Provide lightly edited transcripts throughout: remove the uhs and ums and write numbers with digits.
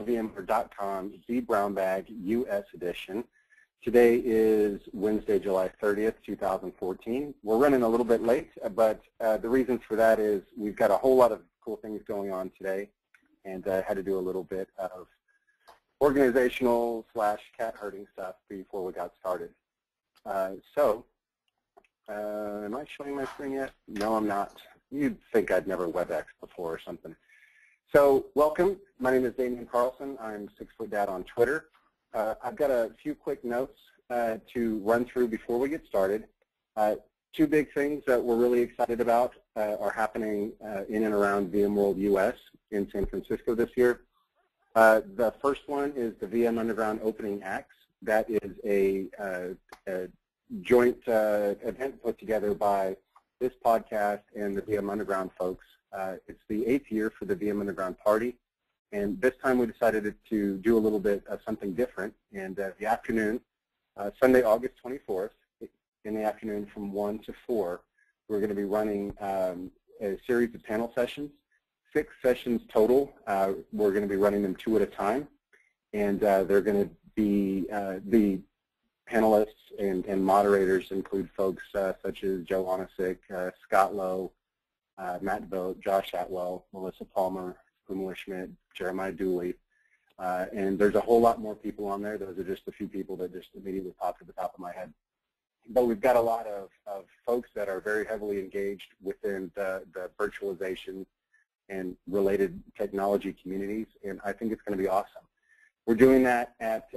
VMware.com vBrownBag US edition. Today is Wednesday, July 30th, 2014. We're running a little bit late, but the reason for that is we've got a whole lot of cool things going on today, and I had to do a little bit of organizational / cat herding stuff before we got started. Am I showing my screen yet? No, I'm not. You'd think I'd never WebEx before or something. So welcome. My name is Damian Karlson. I'm 6footDad on Twitter. I've got a few quick notes to run through before we get started. Two big things that we're really excited about are happening in and around VMworld US in San Francisco this year. The first one is the VM Underground Opening Acts. That is a joint event put together by this podcast and the VM Underground folks. It's the 8th year for the VM Underground Party, and this time we decided to do a little bit of something different. And the afternoon, Sunday, August 24th, in the afternoon from 1 to 4, we're going to be running a series of panel sessions, 6 sessions total. We're going to be running them 2 at a time, and they're going to be the panelists and moderators include folks such as Joe Onisick, Scott Lowe, Matt Vogt, Josh Atwell, Melissa Palmer, Pammer Schmidt, Jeremiah Dooley, and there's a whole lot more people on there. Those are just a few people that just immediately popped to the top of my head. But we've got a lot of folks that are very heavily engaged within the virtualization and related technology communities, and I think it's going to be awesome. We're doing that at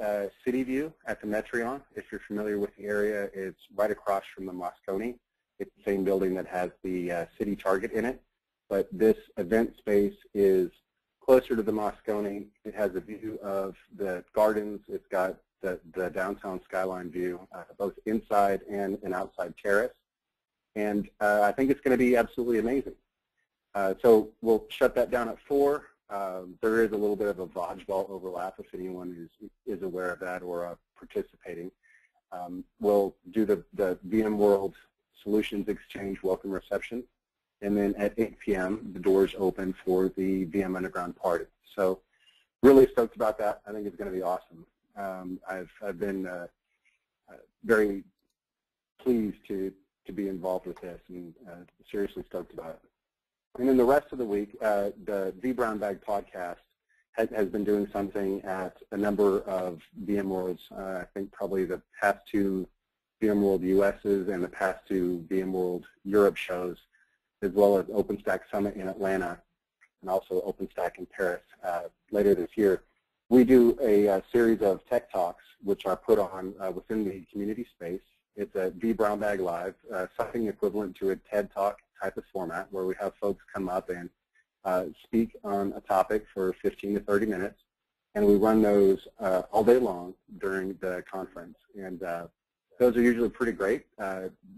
City View at the Metreon. If you're familiar with the area, it's right across from the Moscone. It's the same building that has the City Target in it, but this event space is closer to the Moscone. It has a view of the gardens. It's got the downtown skyline view, both inside and an outside terrace, and I think it's going to be absolutely amazing. So we'll shut that down at 4. There is a little bit of a Vodgeball overlap if anyone is aware of that or participating. We'll do the VMworld Solutions Exchange welcome reception, and then at 8 p.m. the doors open for the VM Underground Party. So really stoked about that. I think it's going to be awesome. I've been very pleased to be involved with this, and seriously stoked about it. And then the rest of the week, the vBrownBag podcast has been doing something at a number of VMworlds. I think probably the past 2 VMworld US's and the past 2 VMworld Europe shows, as well as OpenStack Summit in Atlanta and also OpenStack in Paris later this year. We do a series of tech talks which are put on within the community space. It's a vBrownBag Live, something equivalent to a TED Talk type of format where we have folks come up and speak on a topic for 15 to 30 minutes, and we run those all day long during the conference. And those are usually pretty great.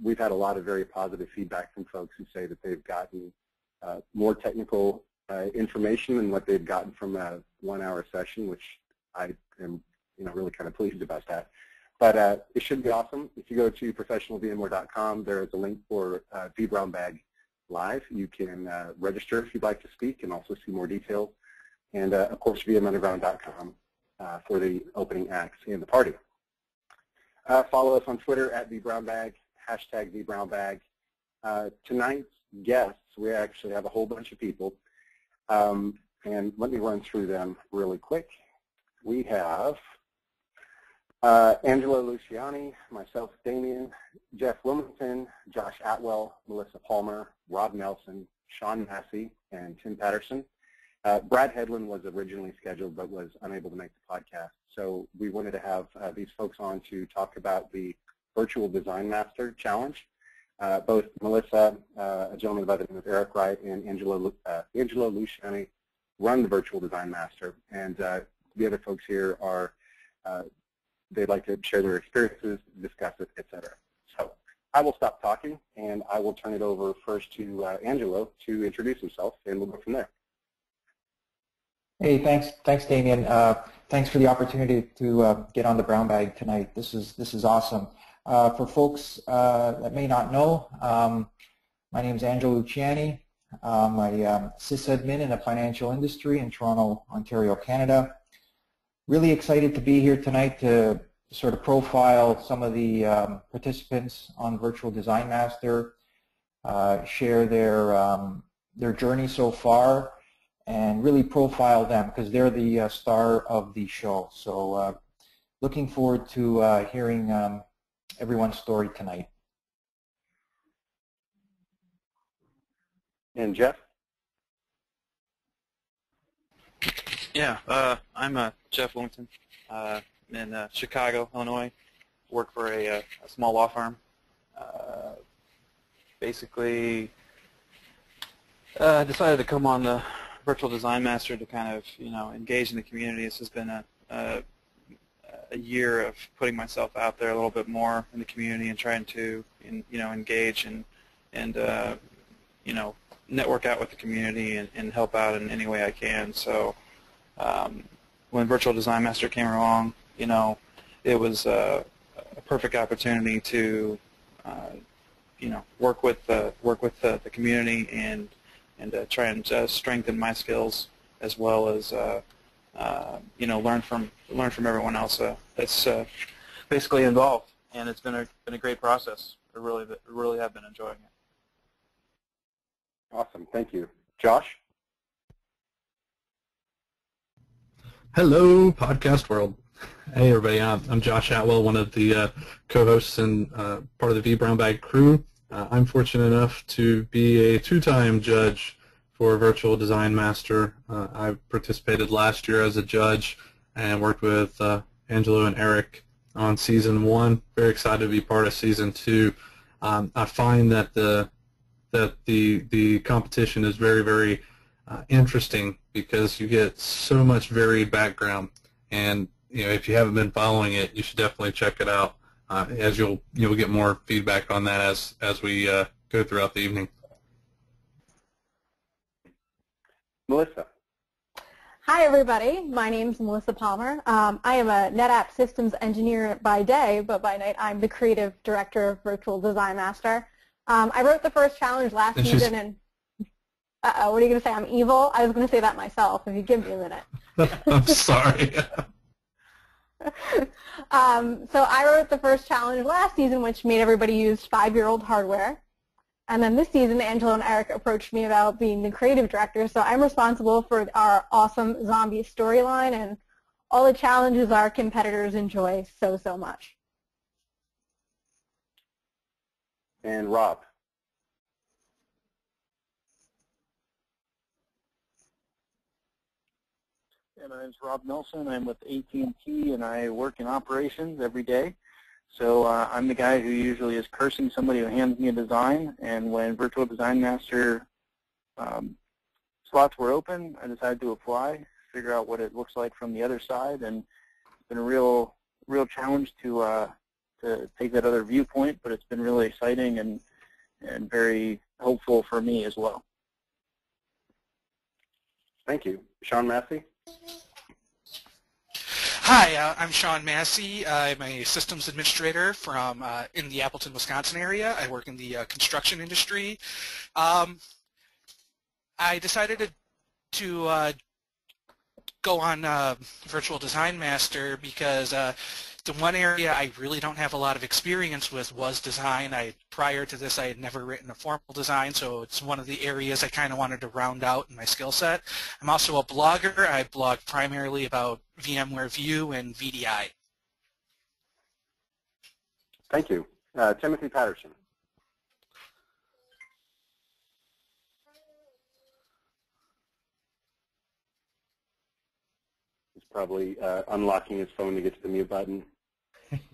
We've had a lot of very positive feedback from folks who say that they've gotten more technical information than what they've gotten from a 1-hour session, which I am really kind of pleased about that. But it should be awesome. If you go to professionalvmware.com, there is a link for vBrownBag Live. You can register if you'd like to speak and also see more details. And, of course, vmunderground.com for the opening acts and the party. Follow us on Twitter at vBrownBag, hashtag vBrownBag. Tonight's guests, we actually have a whole bunch of people. And let me run through them really quick. We have Angelo Luciani, myself, Damian, Geoff Wilmington, Josh Atwell, Melissa Palmer, Rob Nelson, Shawn Massey, and Tim Patterson. Brad Hedlund was originally scheduled but was unable to make the podcast. So we wanted to have these folks on to talk about the Virtual Design Master Challenge. Both Melissa, a gentleman by the name of Eric Wright, and Angelo Luciani run the Virtual Design Master. And the other folks here are they'd like to share their experiences, discuss it, etc. So I will stop talking, and I will turn it over first to Angelo to introduce himself, and we'll go from there. Hey, thanks, Damian. Thanks for the opportunity to get on the Brown Bag tonight. This is awesome. For folks that may not know, my name is Angelo Chan. I'm a sysadmin in the financial industry in Toronto, Ontario, Canada. Really excited to be here tonight to sort of profile some of the participants on Virtual Design Master, share their journey so far, and really profile them because they're the star of the show. So looking forward to hearing everyone's story tonight. And Geoff? Yeah, I'm Geoff Wilmington in Chicago, Illinois. Work for a small law firm. Basically, decided to come on the Virtual Design Master to kind of, engage in the community. This has been a year of putting myself out there a little bit more in the community and trying to, engage and network out with the community and help out in any way I can. So when Virtual Design Master came along, it was a perfect opportunity to, work with the community and try and strengthen my skills as well as learn from everyone else that's basically involved. And it's been a great process. I really have been enjoying it. Awesome, thank you. Josh? Hello, podcast world. Hey, everybody. I'm Josh Atwell, one of the co-hosts and part of the vBrownBag crew. I'm fortunate enough to be a two-time judge for Virtual Design Master. I participated last year as a judge and worked with Angelo and Eric on Season 1. Very excited to be part of Season 2. I find that the competition is very, very interesting because you get so much varied background, and if you haven't been following it, you should definitely check it out. As you'll get more feedback on that as we go throughout the evening. Melissa? Hi, everybody. My name is Melissa Pammer. I am a NetApp systems engineer by day, but by night I'm the creative director of Virtual Design Master. I wrote the first challenge last season, and what are you going to say? I'm evil? I was going to say that myself, if you give me a minute. I'm sorry. So I wrote the first challenge last season, which made everybody use 5-year-old hardware. And then this season, Angelo and Eric approached me about being the creative director, so I'm responsible for our awesome zombie storyline and all the challenges our competitors enjoy so much. And Rob? My name is Rob Nelson. I'm with AT&T, and I work in operations every day. So I'm the guy who usually is cursing somebody who hands me a design, and when Virtual Design Master slots were open, I decided to apply, figure out what it looks like from the other side, and it's been a real challenge to take that other viewpoint, but it's been really exciting and very hopeful for me as well. Thank you. Shawn Massey? Hi, I'm Shawn Massey. I'm a systems administrator from in the Appleton, Wisconsin area. I work in the construction industry. I decided to go on Virtual Design Master because the one area I really don't have a lot of experience with was design. Prior to this, I had never written a formal design, so it's one of the areas I kind of wanted to round out in my skill set. I'm also a blogger. I blog primarily about VMware View and VDI. Thank you. Timothy Patterson? He's probably unlocking his phone to get to the mute button.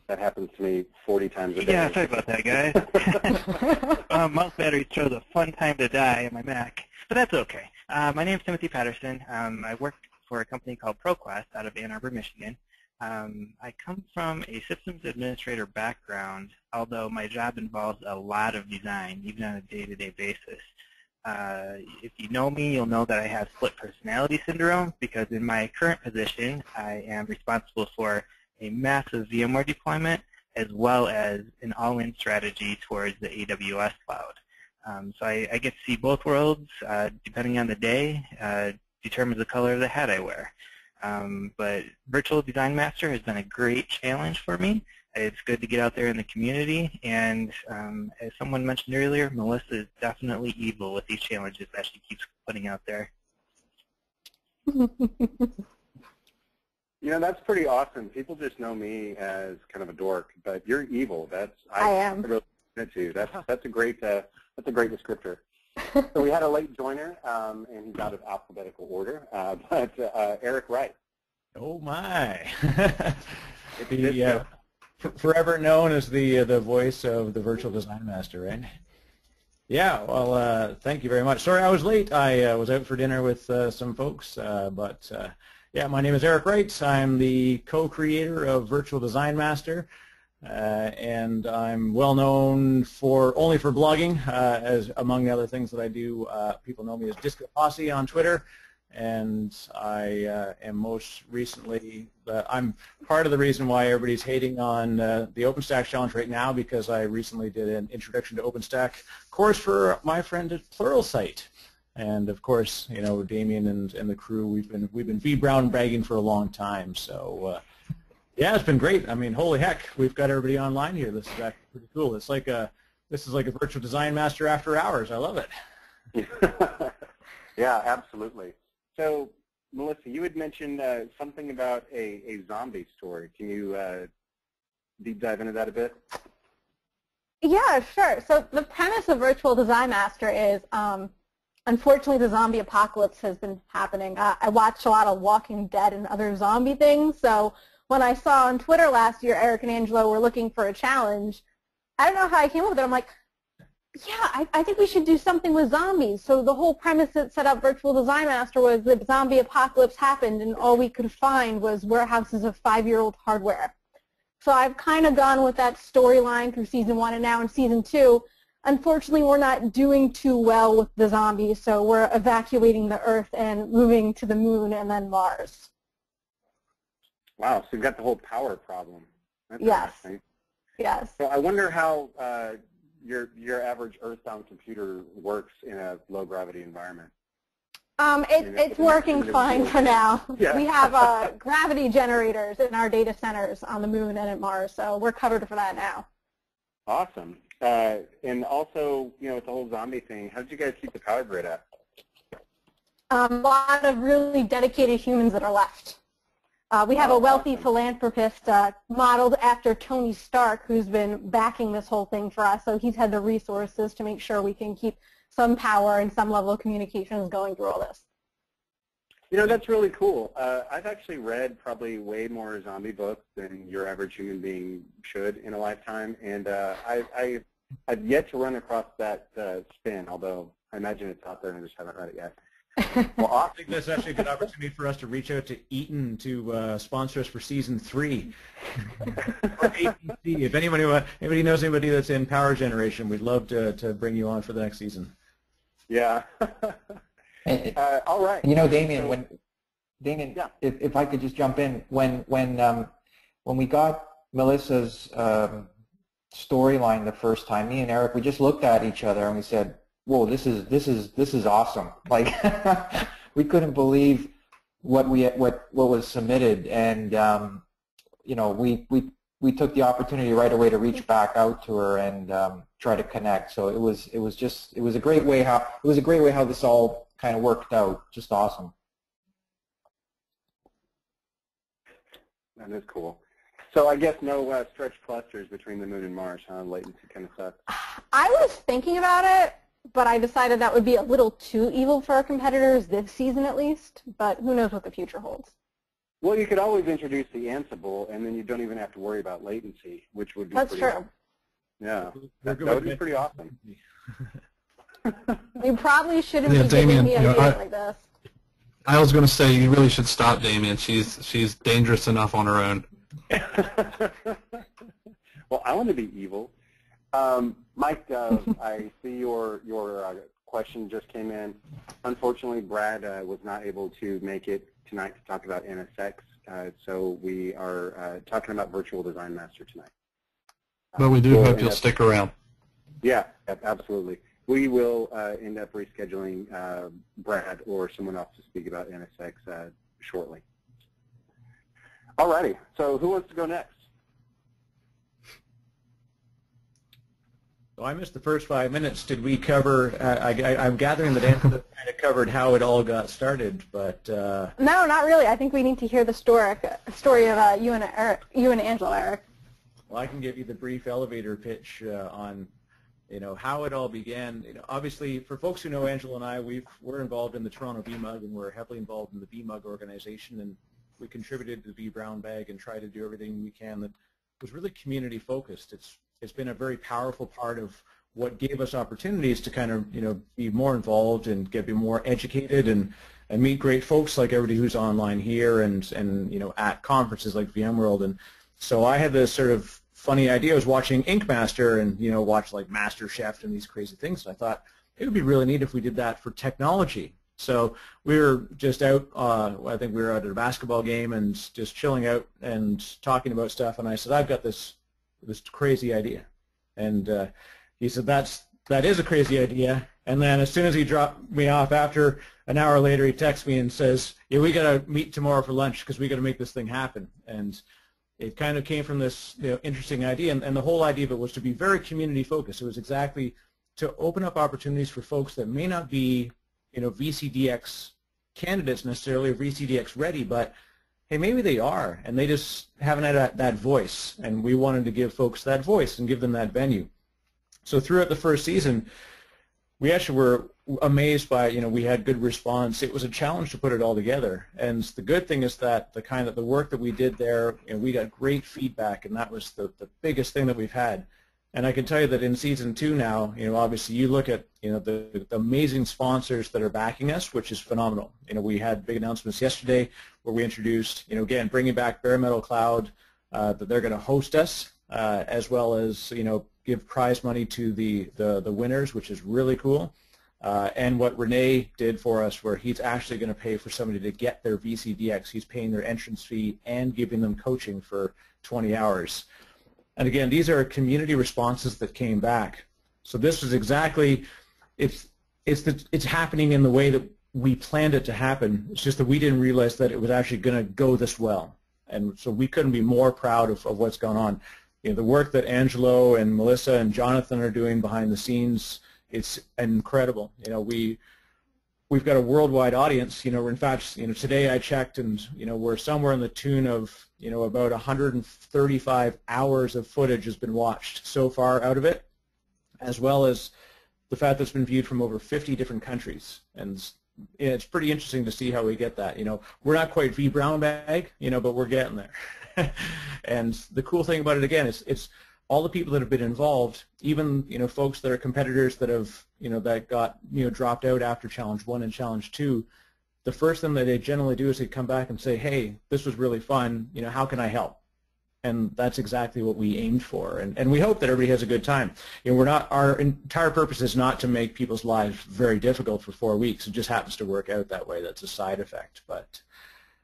That happens to me 40 times a day. Yeah, sorry about that, guys. Mouse battery chose a fun time to die on my Mac, but that's okay. My name is Timothy Patterson. I work for a company called ProQuest out of Ann Arbor, Michigan. I come from a systems administrator background, although my job involves a lot of design, even on a day-to-day basis. If you know me, you'll know that I have split personality syndrome because in my current position, I am responsible for a massive VMware deployment as well as an all-in strategy towards the AWS cloud. So I get to see both worlds, depending on the day, determines the color of the hat I wear. But Virtual Design Master has been a great challenge for me. It's good to get out there in the community, and as someone mentioned earlier, Melissa is definitely evil with these challenges that she keeps putting out there. You know, that's pretty awesome. People just know me as kind of a dork, but you're evil. I am. Really too. That's a great descriptor. So we had a late joiner, and he's out of alphabetical order, but Eric Wright. Oh my! Forever known as the voice of the Virtual Design Master, right? Yeah. Well, thank you very much. Sorry I was late. I was out for dinner with some folks, but yeah, my name is Eric Wright. I'm the co-creator of Virtual Design Master. And I'm well known only for blogging, as among the other things that I do. People know me as Disco Posse on Twitter, and I am most recently, I'm part of the reason why everybody's hating on the OpenStack Challenge right now, because I recently did an Introduction to OpenStack course for my friend at Pluralsight. And of course, you know, Damian and the crew, we've been vBrownBagging for a long time, so yeah, it's been great. I mean, holy heck, we've got everybody online here. This is actually pretty cool. It's like this is like a Virtual Design Master after hours. I love it. Yeah, absolutely. So, Melissa, you had mentioned something about a zombie story. Can you deep dive into that a bit? Yeah, sure. So the premise of Virtual Design Master is, unfortunately, the zombie apocalypse has been happening. I watched a lot of Walking Dead and other zombie things, so when I saw on Twitter last year Eric and Angelo were looking for a challenge, I don't know how I came up with it. I'm like, yeah, I think we should do something with zombies. So the whole premise that set up Virtual Design Master was that zombie apocalypse happened and all we could find was warehouses of 5-year-old hardware. So I've kind of gone with that storyline through Season 1 and now in Season 2. Unfortunately, we're not doing too well with the zombies, so we're evacuating the Earth and moving to the Moon and then Mars. Wow, so you've got the whole power problem. That's yes. interesting. Yes. So I wonder how your average Earthbound computer works in a low-gravity environment. It's working fine for now. Yeah. We have gravity generators in our data centers on the Moon and at Mars, so we're covered for that now. Awesome. And also, you know, with the whole zombie thing, how did you guys keep the power grid up? A lot of really dedicated humans that are left. We have a wealthy philanthropist modeled after Tony Stark who's been backing this whole thing for us, so he's had the resources to make sure we can keep some power and some level of communications going through all this. You know, that's really cool. I've actually read probably way more zombie books than your average human being should in a lifetime, and I've yet to run across that spin, although I imagine it's out there and I just haven't read it yet. Well, I think that's actually a good opportunity for us to reach out to Eaton to sponsor us for Season 3. Or APC. If anybody knows anybody that's in power generation, we'd love to bring you on for the next season. Yeah. All right. You know, Damian, yeah. if I could just jump in, when we got Melissa's storyline the first time, me and Eric, we just looked at each other and we said, whoa, this is awesome. Like we couldn't believe what was submitted, and you know, we took the opportunity right away to reach back out to her and try to connect. So it was a great way how this all kind of worked out. Just awesome. That is cool. So I guess no stretched clusters between the Moon and Mars, huh? Latency kind of sucks. I was thinking about it, but I decided that would be a little too evil for our competitors this season at least, but who knows what the future holds. Well, you could always introduce the Ansible, and then you don't even have to worry about latency, which would be That's pretty true. awesome. Yeah, that would be pretty awesome. We probably shouldn't be Damian, giving me ideas like this. I was going to say you really should stop Damian. She's dangerous enough on her own. Well, I want to be evil. Mike, I see your question just came in. Unfortunately, Brad was not able to make it tonight to talk about NSX, so we are talking about Virtual Design Master tonight. But we do hope you'll stick around. Yeah, absolutely. We will end up rescheduling Brad or someone else to speak about NSX shortly. Alrighty, so who wants to go next? Well, I missed the first 5 minutes. Did we cover, I'm gathering that Angela kind of covered how it all got started, but... No, not really. I think we need to hear the story of you and Angelo, Eric. Well, I can give you the brief elevator pitch on, how it all began. Obviously, for folks who know Angelo and I, we're involved in the Toronto VMUG, and we're heavily involved in the VMUG organization, and we contributed to the vBrownBag and try to do everything we can that was really community focused. It's been a very powerful part of what gave us opportunities to kind of be more involved and be more educated and meet great folks like everybody who's online here and at conferences like VMworld. And so I had this sort of funny idea. I was watching Ink Master and watch like Master Chef and these crazy things. And I thought it would be really neat if we did that for technology. So we were just out, I think we were out at a basketball game and just chilling out and talking about stuff, and I said, I've got this crazy idea. And he said, that is a crazy idea. And then as soon as he dropped me off, after an hour later, he texts me and says, yeah, we got to meet tomorrow for lunch because we got to make this thing happen. And it kind of came from this interesting idea, and the whole idea of it was to be very community focused. It was exactly to open up opportunities for folks that may not be VCDX candidates necessarily, or VCDX ready, but hey, maybe they are, and they just haven't had that voice, and we wanted to give folks that voice and give them that venue. So throughout the first season, we actually were amazed by, we had good response. It was a challenge to put it all together, and the good thing is that the work that we did there, we got great feedback, and that was the biggest thing that we've had. And I can tell you that in season 2 now, obviously you look at, the amazing sponsors that are backing us, which is phenomenal. We had big announcements yesterday where we introduced, again, bringing back Bare Metal Cloud, that they're going to host us, as well as, give prize money to the winners, which is really cool. And what Renee did for us, where he's actually going to pay for somebody to get their VCDX. He's paying their entrance fee and giving them coaching for 20 hours. And again, these are community responses that came back. So this was exactly, it's happening in the way that we planned it to happen. It's just that we didn't realize that it was actually going to go this well. And so we couldn't be more proud of what's gone on. The work that Angelo and Melissa and Jonathan are doing behind the scenes, it's incredible. We've got a worldwide audience. In fact, today I checked, and we're somewhere in the tune of about 135 hours of footage has been watched so far out of it, as well as the fact that it's been viewed from over 50 different countries. And it's pretty interesting to see how we get that. We're not quite vBrownBag, but we're getting there. And the cool thing about it, again, is it's all the people that have been involved, even folks that are competitors that have that got dropped out after Challenge 1 and Challenge 2. The first thing that they generally do is they come back and say, hey, this was really fun, how can I help? And that's exactly what we aimed for, and we hope that everybody has a good time. Our entire purpose is not to make people's lives very difficult for 4 weeks. It just happens to work out that way. That's a side effect.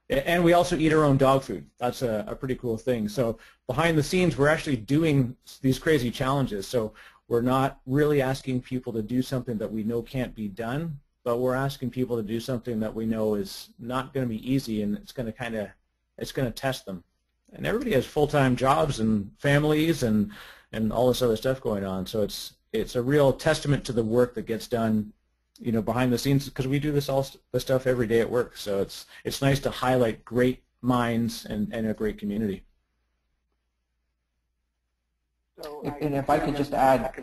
And we also eat our own dog food. That's a pretty cool thing. So behind the scenes, we're actually doing these crazy challenges. So we're not really asking people to do something that we know can't be done, but we're asking people to do something that we know is not going to be easy, and it's going to test them. And everybody has full-time jobs and families and all this other stuff going on. So it's a real testament to the work that gets done, behind the scenes, because we do this stuff every day at work. So it's nice to highlight great minds and a great community. So and if I could just add,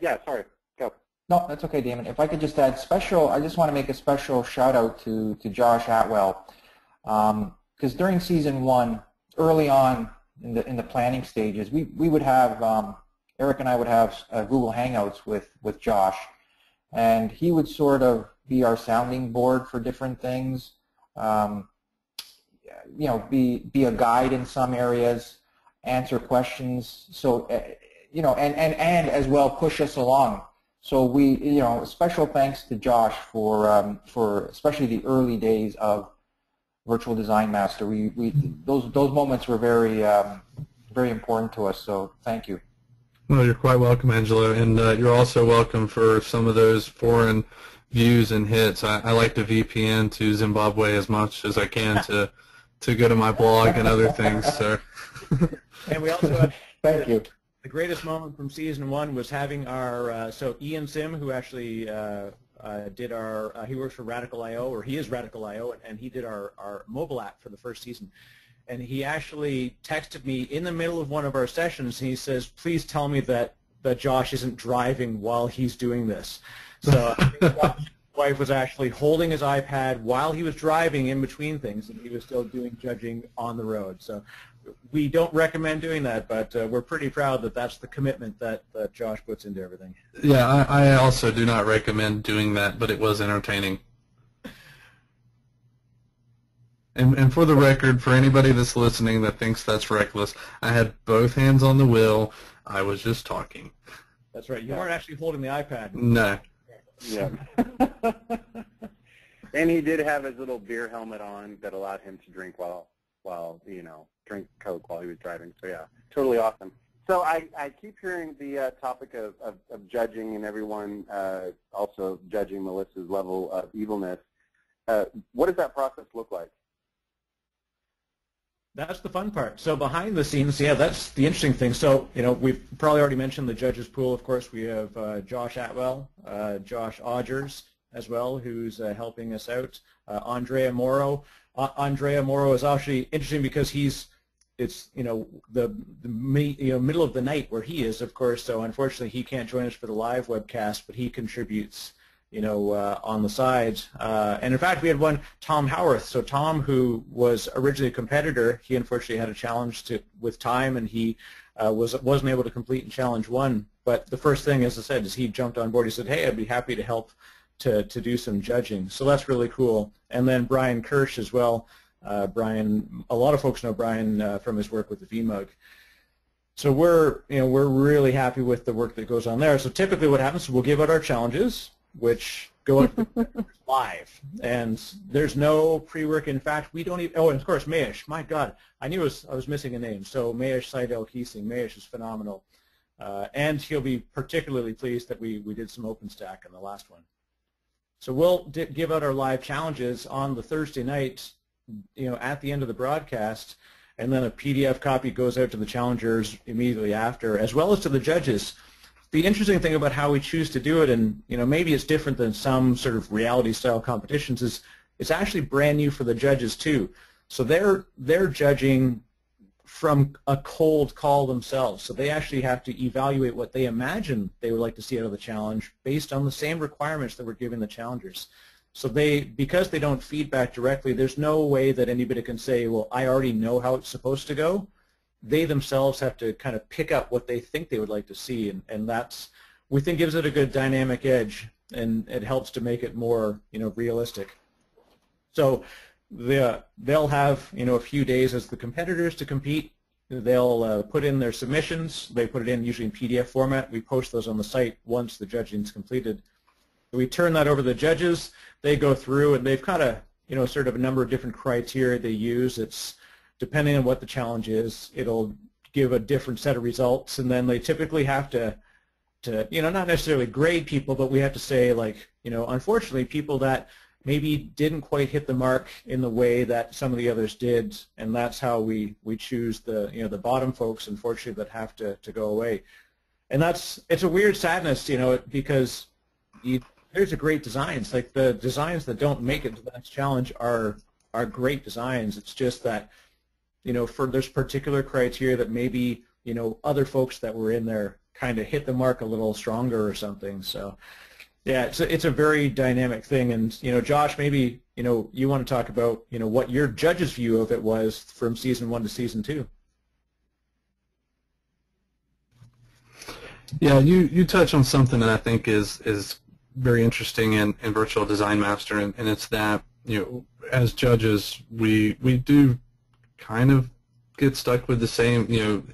yeah, sorry, go. No, that's okay, Damon. If I could just add I just want to make a special shout out to Josh Atwell, because during season 1, early on in the planning stages, we would have Eric and I would have Google Hangouts with Josh, and he would sort of be our sounding board for different things. Be a guide in some areas, answer questions. So and as well push us along. So we special thanks to Josh for especially the early days of Virtual Design Master. Those moments were very very important to us. So thank you. Well, you're quite welcome, Angelo, and you're also welcome for some of those foreign views and hits. I like to VPN to Zimbabwe as much as I can to to go to my blog and other things. So. And we also had Thank you. the greatest moment from season 1 was having our so Ian Sim, who actually did our he works for Radical IO, or he is Radical IO, and he did our mobile app for the first season. And he actually texted me in the middle of one of our sessions, and he says, "Please tell me that Josh isn't driving while he's doing this." So I think Josh's wife was actually holding his iPad while he was driving in between things, and he was still doing judging on the road. So we don't recommend doing that, but we're pretty proud that that's the commitment that Josh puts into everything. Yeah, I also do not recommend doing that, but it was entertaining. And for the record, for anybody that's listening that thinks that's reckless, I had both hands on the wheel. I was just talking. That's right. You weren't actually holding the iPad. No. Yeah. And he did have his little beer helmet on that allowed him to drink while drink Coke while he was driving. So yeah, totally awesome. So I keep hearing the topic of judging and everyone also judging Melissa's level of evilness. What does that process look like? That's the fun part. So behind the scenes, yeah, that's the interesting thing. So, we've probably already mentioned the judges pool. Of course, we have Josh Atwell, Josh Odgers as well, who's helping us out. Andrea Morrow. Andrea Morrow is actually interesting because it's the middle of the night where he is, of course. So unfortunately, he can't join us for the live webcast, but he contributes on the side. And in fact, we had one, Tom Howarth. So Tom, who was originally a competitor, he unfortunately had a challenge with time, and he wasn't able to complete in Challenge 1. But the first thing, as I said, is he jumped on board. He said, "Hey, I'd be happy to help to do some judging." So that's really cool. And then Brian Kirsch as well. Brian, a lot of folks know Brian from his work with the VMUG. So we're really happy with the work that goes on there. So typically what happens is we'll give out our challenges, which go out live, and there's no pre-work. In fact, we don't even. Oh, and of course, Mayesh. My God, I knew I was missing a name. So Mayesh Seidel-Keesing. Mayesh is phenomenal, and he'll be particularly pleased that we did some OpenStack in the last one. So we'll give out our live challenges on the Thursday night, at the end of the broadcast, and then a PDF copy goes out to the challengers immediately after, as well as to the judges. The interesting thing about how we choose to do it, and maybe it's different than some sort of reality-style competitions, is it's actually brand new for the judges too. So they're judging from a cold call themselves. So they actually have to evaluate what they imagine they would like to see out of the challenge based on the same requirements that we're giving the challengers. So because they don't feedback directly, there's no way that anybody can say, well, I already know how it's supposed to go. They themselves have to kind of pick up what they think they would like to see, and that's, we think, gives it a good dynamic edge, and it helps to make it more realistic. So they'll have a few days as the competitors to compete. They'll put in their submissions. They put it in usually in PDF format. We post those on the site once the judging is completed. We turn that over to the judges. They go through, and they've got sort of a number of different criteria they use. It's depending on what the challenge is, it'll give a different set of results, and then they typically have to not necessarily grade people, but we have to say, like, unfortunately, people that maybe didn't quite hit the mark in the way that some of the others did, and that's how we choose the bottom folks, unfortunately, that have to go away. And it's a weird sadness, because there's a great designs. Like, the designs that don't make it to the next challenge are great designs. It's just that there's particular criteria that maybe other folks that were in there kind of hit the mark a little stronger or something. So yeah, it's a very dynamic thing. And Josh, maybe you want to talk about what your judge's view of it was from season 1 to season 2. Yeah, you touch on something that I think is very interesting in Virtual Design Master, and it's that as judges we do kind of get stuck with the same,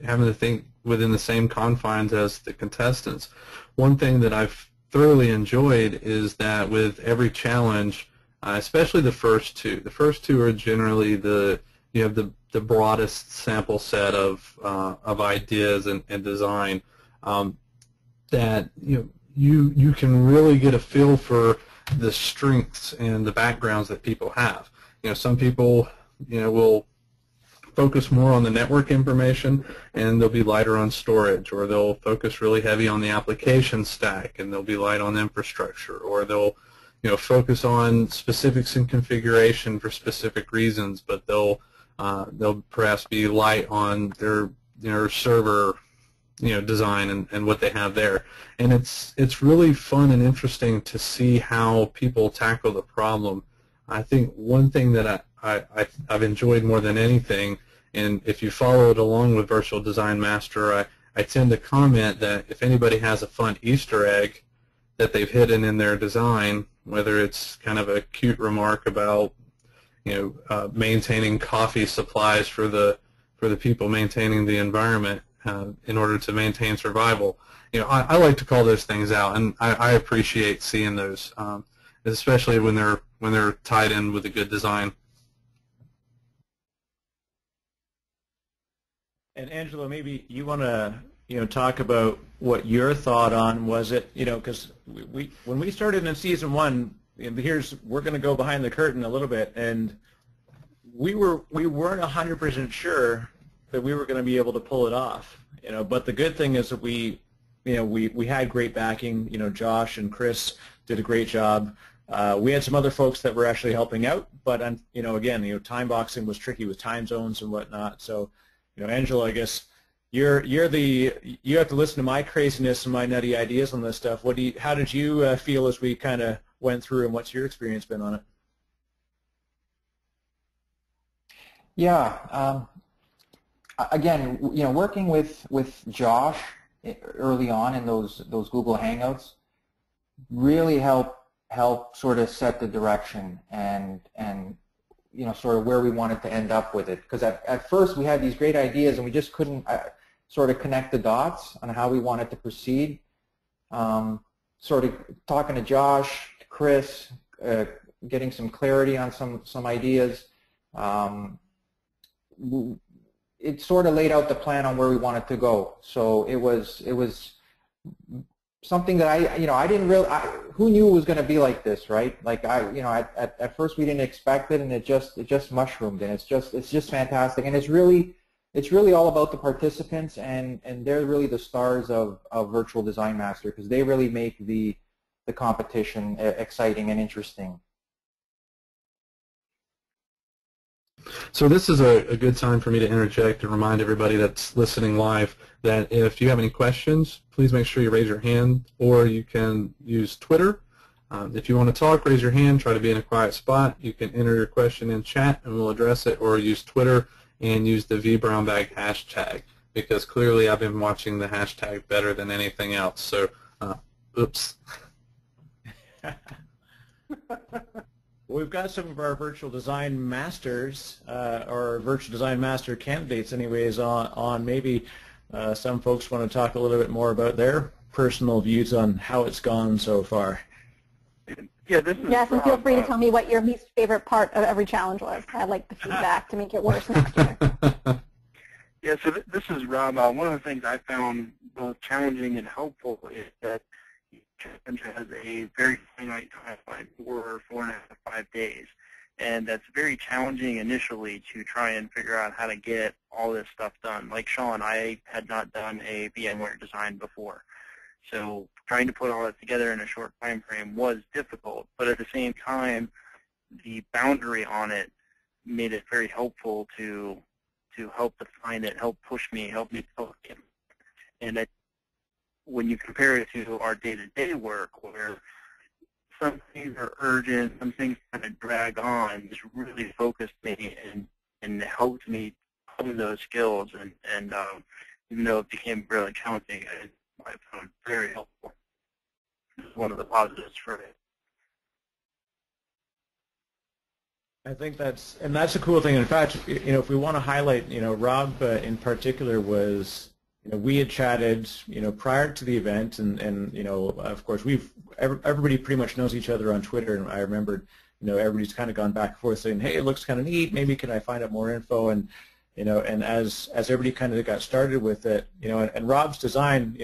having to think within the same confines as the contestants. One thing that I've thoroughly enjoyed is that with every challenge, especially the first two are generally you have the broadest sample set of ideas and design, that you can really get a feel for the strengths and the backgrounds that people have. Some people will focus more on the network information, and they'll be lighter on storage, or they'll focus really heavy on the application stack, and they'll be light on infrastructure, or they'll focus on specifics and configuration for specific reasons, but they'll perhaps be light on their server design and what they have there. And it's really fun and interesting to see how people tackle the problem. I think one thing that I've enjoyed more than anything, and if you follow it along with Virtual Design Master, I tend to comment that if anybody has a fun Easter egg that they've hidden in their design, whether it's kind of a cute remark about maintaining coffee supplies for the people maintaining the environment in order to maintain survival, I like to call those things out, and I appreciate seeing those, especially when they're tied in with a good design. And Angelo, maybe you want to talk about what your thought on was it, because when we started in season 1, we're going to go behind the curtain a little bit, and we weren't 100% sure that we were going to be able to pull it off, but the good thing is that we had great backing. Josh and Chris did a great job. We had some other folks that were actually helping out, but again, time boxing was tricky with time zones and whatnot. So, Angelo, I guess you have to listen to my craziness and my nutty ideas on this stuff. How did you feel as we kind of went through, and what's your experience been on it? Yeah. Again, working with Josh early on in those Google Hangouts really helped sort of set the direction and sort of where we wanted to end up with it. Because at first we had these great ideas and we just couldn't sort of connect the dots on how we wanted to proceed. Sort of talking to Josh, Chris, getting some clarity on some ideas. It sort of laid out the plan on where we wanted to go. So it was something that I didn't really, who knew it was going to be like this, right? Like at first we didn't expect it, and it just mushroomed, and it's just fantastic, and it's really all about the participants, and they're really the stars of Virtual Design Master, because they really make the competition exciting and interesting. So this is a good time for me to interject and remind everybody that's listening live that if you have any questions, please make sure you raise your hand, or you can use Twitter. If you want to talk, raise your hand, try to be in a quiet spot. You can enter your question in chat and we'll address it, or use Twitter and use the vBrownBag hashtag, because clearly I've been watching the hashtag better than anything else. So, oops. We've got some of our Virtual Design Masters, or Virtual Design Master candidates anyways, on maybe some folks want to talk a little bit more about their personal views on how it's gone so far. Yeah, this is Yes, and feel free to tell me what your least favorite part of every challenge was. I'd like the feedback to make it worse next year. Yeah, so this is Rob. One of the things I found both challenging and helpful is that challenge has a very finite timeline, 4.5 to 5 days, and that's very challenging initially to try and figure out how to get all this stuff done. Like Shawn, I had not done a VMware design before, so trying to put all that together in a short time frame was difficult, but at the same time, the boundary on it made it very helpful to help define it, help push me, help me poke it. And when you compare it to our day-to-day work, where some things are urgent, some things kind of drag on, just really focused me and helped me hone those skills. And even though it became really challenging, I found it very helpful. It's one of the positives for it. I think that's a cool thing. In fact, if we want to highlight, Rob in particular was, we had chatted, prior to the event, and of course everybody pretty much knows each other on Twitter, and I remembered, everybody's kind of gone back and forth saying, hey, it looks kind of neat, maybe can I find out more info, and and as everybody kind of got started with it, and Rob's design,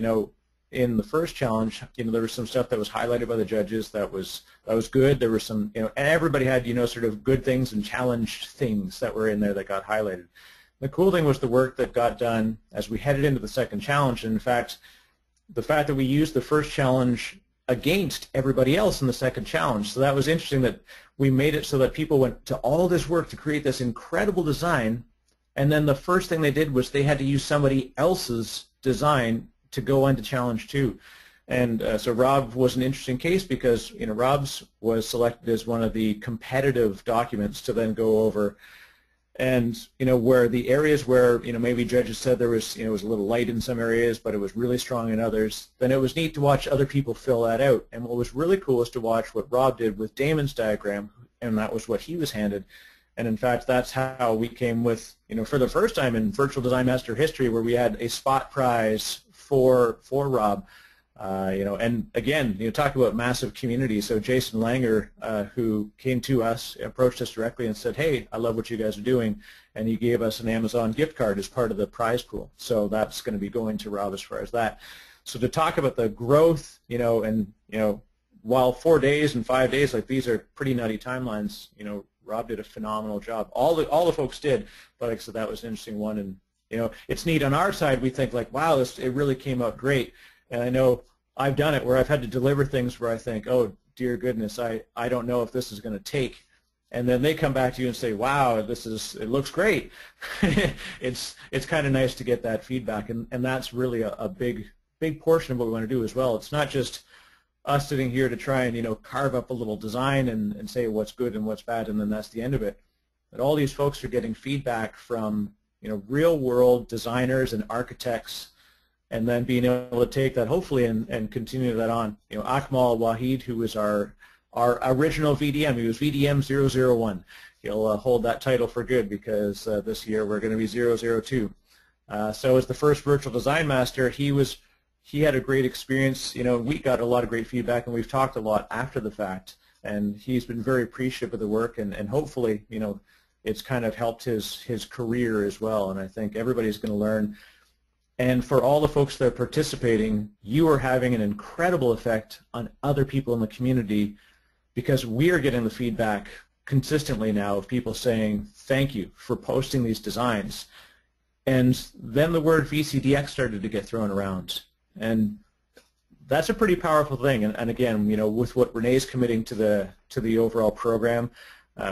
in the first challenge, there was some stuff that was highlighted by the judges that was good. There were some, and everybody had, sort of good things and challenged things that were in there that got highlighted. the cool thing was the work that got done as we headed into the second challenge. And in fact, the fact that we used the first challenge against everybody else in the second challenge. So that was interesting that we made it so that people went to all this work to create this incredible design, and then the first thing they did was they had to use somebody else's design to go on to challenge 2. And so Rob was an interesting case because, you know, Rob's was selected as one of the competitive documents to then go over. And, you know, where the areas where, you know, maybe judges said there was, you know, it was a little light in some areas, but it was really strong in others, then it was neat to watch other people fill that out. And what was really cool was to watch what Rob did with Damon's diagram, and that was what he was handed. And in fact, that's how we came with, you know, for the first time in Virtual Design Master history, where we had a spot prize for Rob. You know, and again, you know, talk about massive community. So Jason Langer, who came to us, approached us directly and said, "Hey, I love what you guys are doing," and he gave us an Amazon gift card as part of the prize pool. So that's going to be going to Rob as far as that. So to talk about the growth, you know, and you know, while 4 days and 5 days, like these are pretty nutty timelines, you know, Rob did a phenomenal job. All the folks did, but like I said, that was an interesting one. And you know, it's neat on our side. We think like, wow, it really came out great. And I know I've done it where I've had to deliver things where I think, oh, dear goodness, I don't know if this is going to take. And then they come back to you and say, wow, it looks great. It's kind of nice to get that feedback. And that's really a big portion of what we want to do as well. It's not just us sitting here to try and, you know, carve up a little design and say what's good and what's bad, and then that's the end of it. But all these folks are getting feedback from, you know, real world designers and architects, and then being able to take that hopefully and continue that on. You know, Akmal Wahid, who was our original VDM, he was VDM 001. He'll hold that title for good because this year we're going to be 002. So as the first Virtual Design Master, he had a great experience. You know, we got a lot of great feedback, and we've talked a lot after the fact, and he's been very appreciative of the work, and hopefully, you know, it's kind of helped his career as well, and I think everybody's going to learn. And for all the folks that are participating, you are having an incredible effect on other people in the community, because we are getting the feedback consistently now of people saying, thank you for posting these designs. And then the word VCDX started to get thrown around. And that's a pretty powerful thing. And again, you know, with what Renee's committing to the overall program,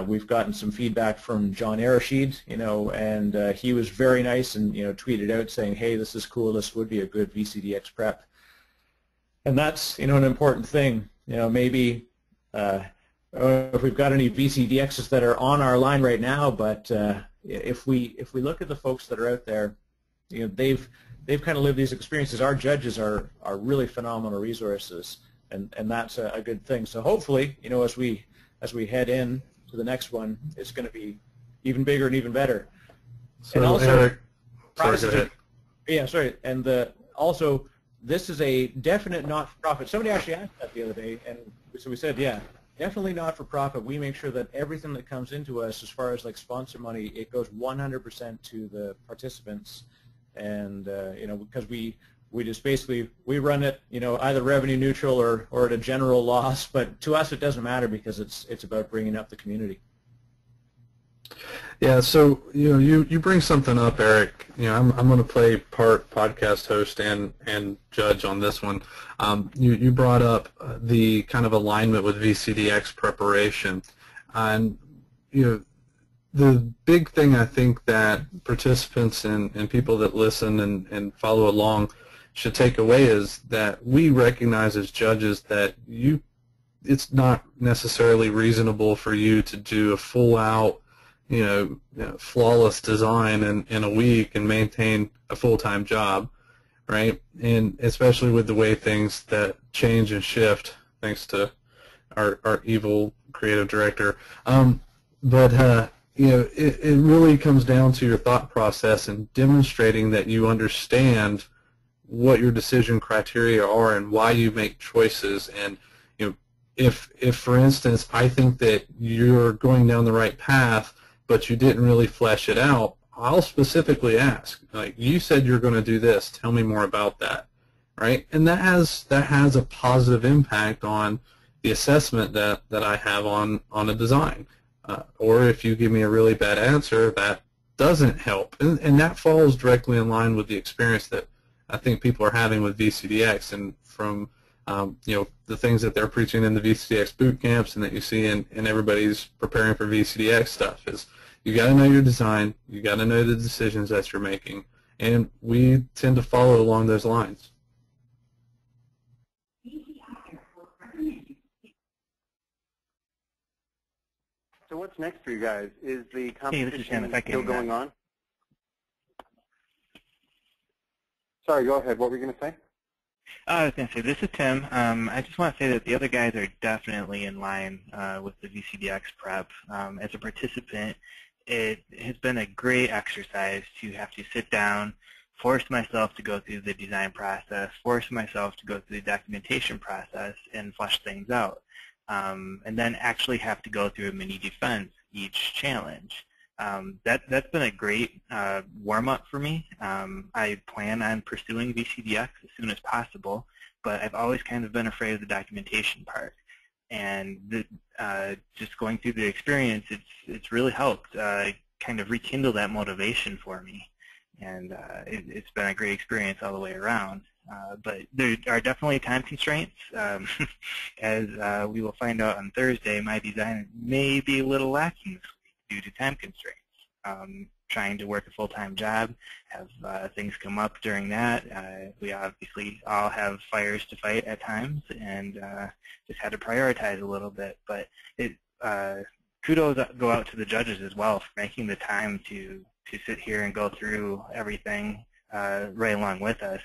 we've gotten some feedback from John Arashid, you know, and he was very nice and, you know, tweeted out saying, hey, this is cool, this would be a good VCDX prep. And that's, you know, an important thing. You know, maybe if we've got any VCDXs that are on our line right now, but if we look at the folks that are out there, you know, they've kind of lived these experiences. Our judges are really phenomenal resources, and that's a good thing. So hopefully, you know, as we head in to the next one, it's going to be even bigger and even better. So and also, Eric, sorry, go ahead. Yeah, sorry. And also, this is a definite not-for-profit. Somebody actually asked that the other day, and so we said, yeah, definitely not-for-profit. We make sure that everything that comes into us, as far as like sponsor money, it goes 100% to the participants. And you know, because we just basically we run it, you know, either revenue neutral or at a general loss. But to us, it doesn't matter because it's about bringing up the community. Yeah, so you know, you bring something up, Eric. You know, I'm going to play part podcast host and judge on this one. You brought up the kind of alignment with VCDX preparation, and you know, the big thing I think that participants and people that listen and follow along should take away is that we recognize as judges that it's not necessarily reasonable for you to do a full-out, you know, flawless design in a week and maintain a full-time job, right? And especially with the way things that change and shift, thanks to our evil creative director. You know, it really comes down to your thought process and demonstrating that you understand what your decision criteria are and why you make choices. And you know, if for instance, I think that you're going down the right path, but you didn't really flesh it out, I'll specifically ask, like, you said you're going to do this. Tell me more about that, right? And that has a positive impact on the assessment that I have on a design. Or if you give me a really bad answer, that doesn't help, and that falls directly in line with the experience that I think people are having with VCDX, and from the things that they're preaching in the VCDX boot camps and that you see in everybody's preparing for VCDX stuff is you got to know your design, you got to know the decisions that you're making, and we tend to follow along those lines. So what's next for you guys? Is the competition still going on? Sorry, go ahead. What were you going to say? I was going to say, this is Tim. I just want to say that the other guys are definitely in line with the VCDX prep. As a participant, it has been a great exercise to have to sit down, force myself to go through the design process, force myself to go through the documentation process, and flesh things out. And then actually have to go through a mini defense each challenge. That's been a great warm-up for me. I plan on pursuing VCDX as soon as possible, but I've always kind of been afraid of the documentation part. And just going through the experience, it's really helped kind of rekindle that motivation for me. And it's been a great experience all the way around. But there are definitely time constraints. As we will find out on Thursday, my design may be a little lacking this week due to time constraints. Trying to work a full-time job, have things come up during that. We obviously all have fires to fight at times, and just had to prioritize a little bit. But kudos go out to the judges as well for making the time to sit here and go through everything right along with us.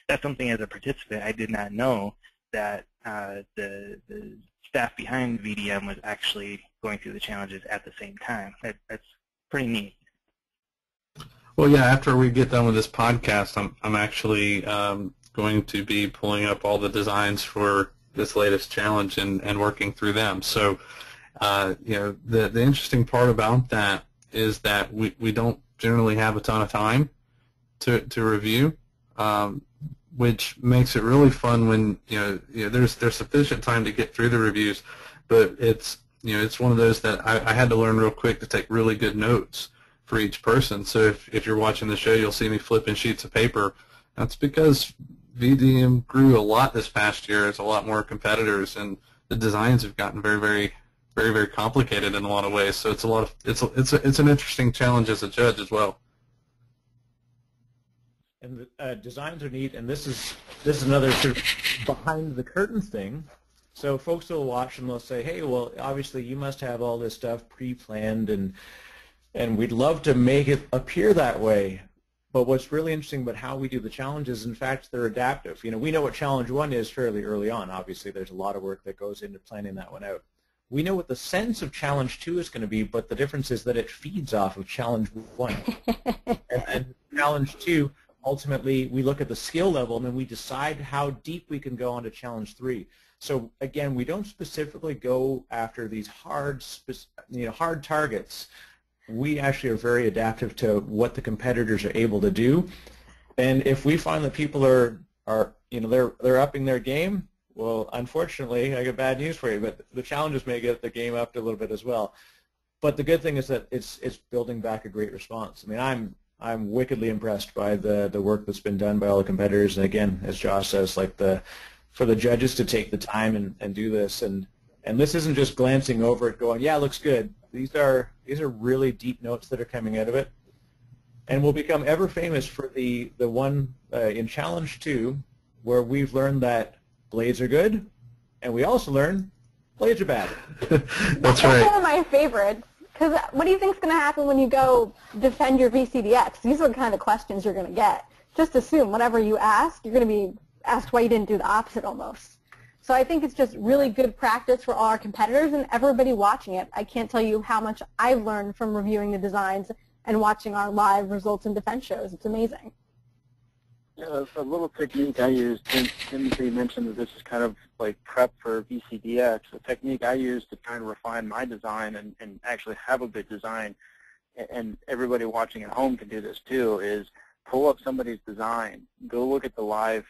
That's something as a participant I did not know, that the staff behind VDM was actually going through the challenges at the same time. That's pretty neat. Well, yeah, after we get done with this podcast, I'm actually going to be pulling up all the designs for this latest challenge and working through them. So, the interesting part about that is that we don't generally have a ton of time to review, which makes it really fun when there's sufficient time to get through the reviews, but it's one of those that I had to learn real quick to take really good notes for each person. So if you're watching the show, you'll see me flipping sheets of paper. That's because VDM grew a lot this past year. There's a lot more competitors, and the designs have gotten very, very, very, very complicated in a lot of ways. So it's an interesting challenge as a judge as well. And the designs are neat, and this is another sort of behind the curtain thing. So folks will watch and they'll say, hey, well, obviously you must have all this stuff pre-planned, and we'd love to make it appear that way. But what's really interesting about how we do the challenges, in fact, they're adaptive. We know what challenge 1 is fairly early on. Obviously, there's a lot of work that goes into planning that one out. We know what the sense of challenge 2 is going to be, but the difference is that it feeds off of challenge 1. and challenge 2, ultimately, we look at the skill level, and then we decide how deep we can go onto challenge 3. So again, we don't specifically go after these hard targets. We actually are very adaptive to what the competitors are able to do. And if we find that people are they're upping their game, well, unfortunately, I got bad news for you, but the challenges may get the game upped a little bit as well. But the good thing is that it's building back a great response. I mean, I'm wickedly impressed by the work that's been done by all the competitors. And again, as Josh says, like for the judges to take the time and do this, and this isn't just glancing over it going, yeah, it looks good. These are really deep notes that are coming out of it, and we'll become ever famous for the one in Challenge 2 where we've learned that blades are good, and we also learn blades are bad. That's right. That's one of my favorites, because what do you think is going to happen when you go defend your VCDX? These are the kind of questions you're going to get. Just assume whatever you ask, you're going to be asked why you didn't do the opposite almost. So I think it's just really good practice for all our competitors and everybody watching it. I can't tell you how much I've learned from reviewing the designs and watching our live results and defense shows. It's amazing. Yeah, a little technique I use, Timothy mentioned that this is kind of like prep for VCDX. A technique I use to try and refine my design and actually have a good design, and everybody watching at home can do this too, is pull up somebody's design, go look at the live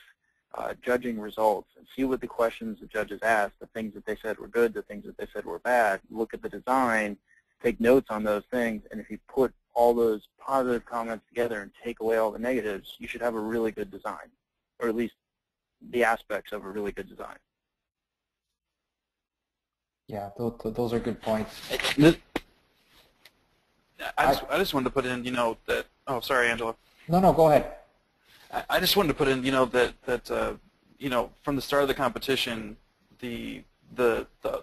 judging results and see what the questions the judges asked, the things that they said were good, the things that they said were bad. Look at the design, take notes on those things, and if you put all those positive comments together and take away all the negatives, you should have a really good design, or at least the aspects of a really good design. Yeah, those are good points. I just wanted to put in, that. Oh, sorry, Angelo. No, go ahead. I just wanted to put in, that from the start of the competition, the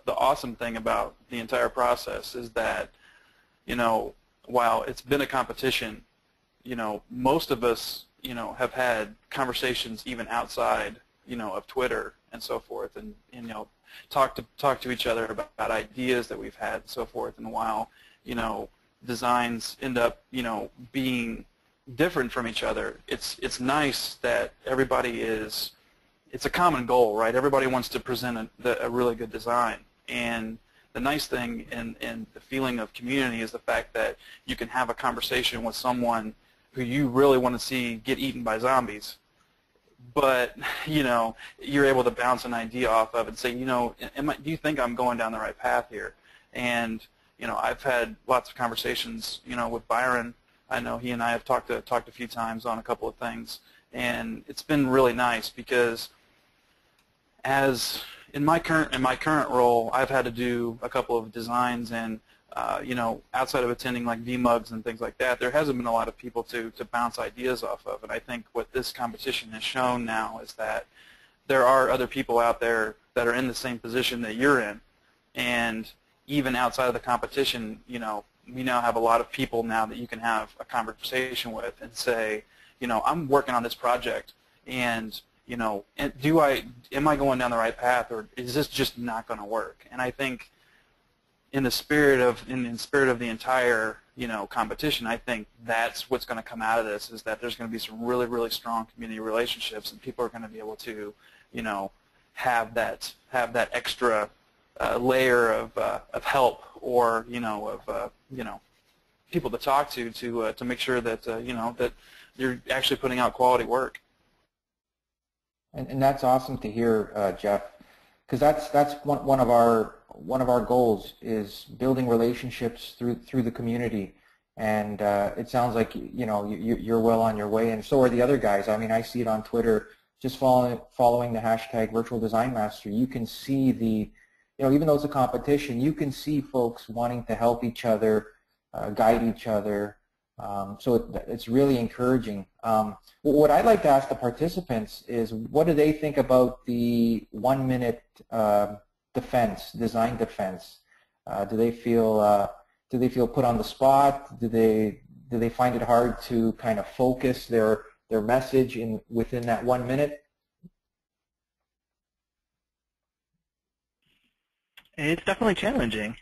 awesome thing about the entire process is that, while it's been a competition, most of us, have had conversations even outside, of Twitter and so forth, and talk to each other about ideas that we've had and so forth. And while, designs end up, being different from each other, it's nice that everybody it's a common goal, right? Everybody wants to present a really good design. And the nice thing and the feeling of community is the fact that you can have a conversation with someone who you really want to see get eaten by zombies, but you're able to bounce an idea off of and say, do you think I'm going down the right path here? And I've had lots of conversations, with Byron. I know he and I have talked a few times on a couple of things, and it's been really nice because as in my current role, I've had to do a couple of designs, and outside of attending like VMUGs and things like that, there hasn't been a lot of people to bounce ideas off of. And I think what this competition has shown now is that there are other people out there that are in the same position that you're in, and even outside of the competition, we now have a lot of people now that you can have a conversation with and say, I'm working on this project, and am I going down the right path, or is this just not going to work? And I think in the spirit of the entire competition, I think that's what's going to come out of this, is that there's going to be some really, really strong community relationships, and people are going to be able to have that extra layer of help, or people to talk to make sure that that you're actually putting out quality work. And that's awesome to hear, Geoff, because that's one of our goals is building relationships through the community, and it sounds like you're well on your way, and so are the other guys. I mean, I see it on Twitter. Just following the hashtag Virtual Design Master, you can see even though it's a competition, you can see folks wanting to help each other, guide each other. So it's really encouraging. What I'd like to ask the participants is, what do they think about the 1 minute design defense? Do they feel put on the spot? Do they find it hard to kind of focus their message within that 1 minute? It's definitely challenging.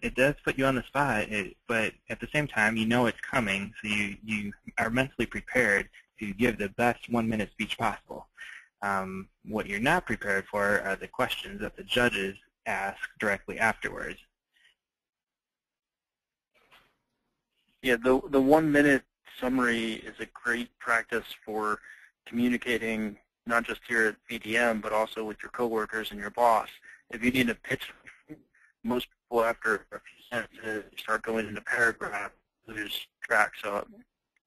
It does put you on the spot, but at the same time, it's coming, so you are mentally prepared to give the best 1 minute speech possible. What you're not prepared for are the questions that the judges ask directly afterwards. Yeah, the 1 minute summary is a great practice for communicating, not just here at VDM, but also with your coworkers and your boss. If you need to pitch, most people after a few sentences start going into paragraphs, lose track. So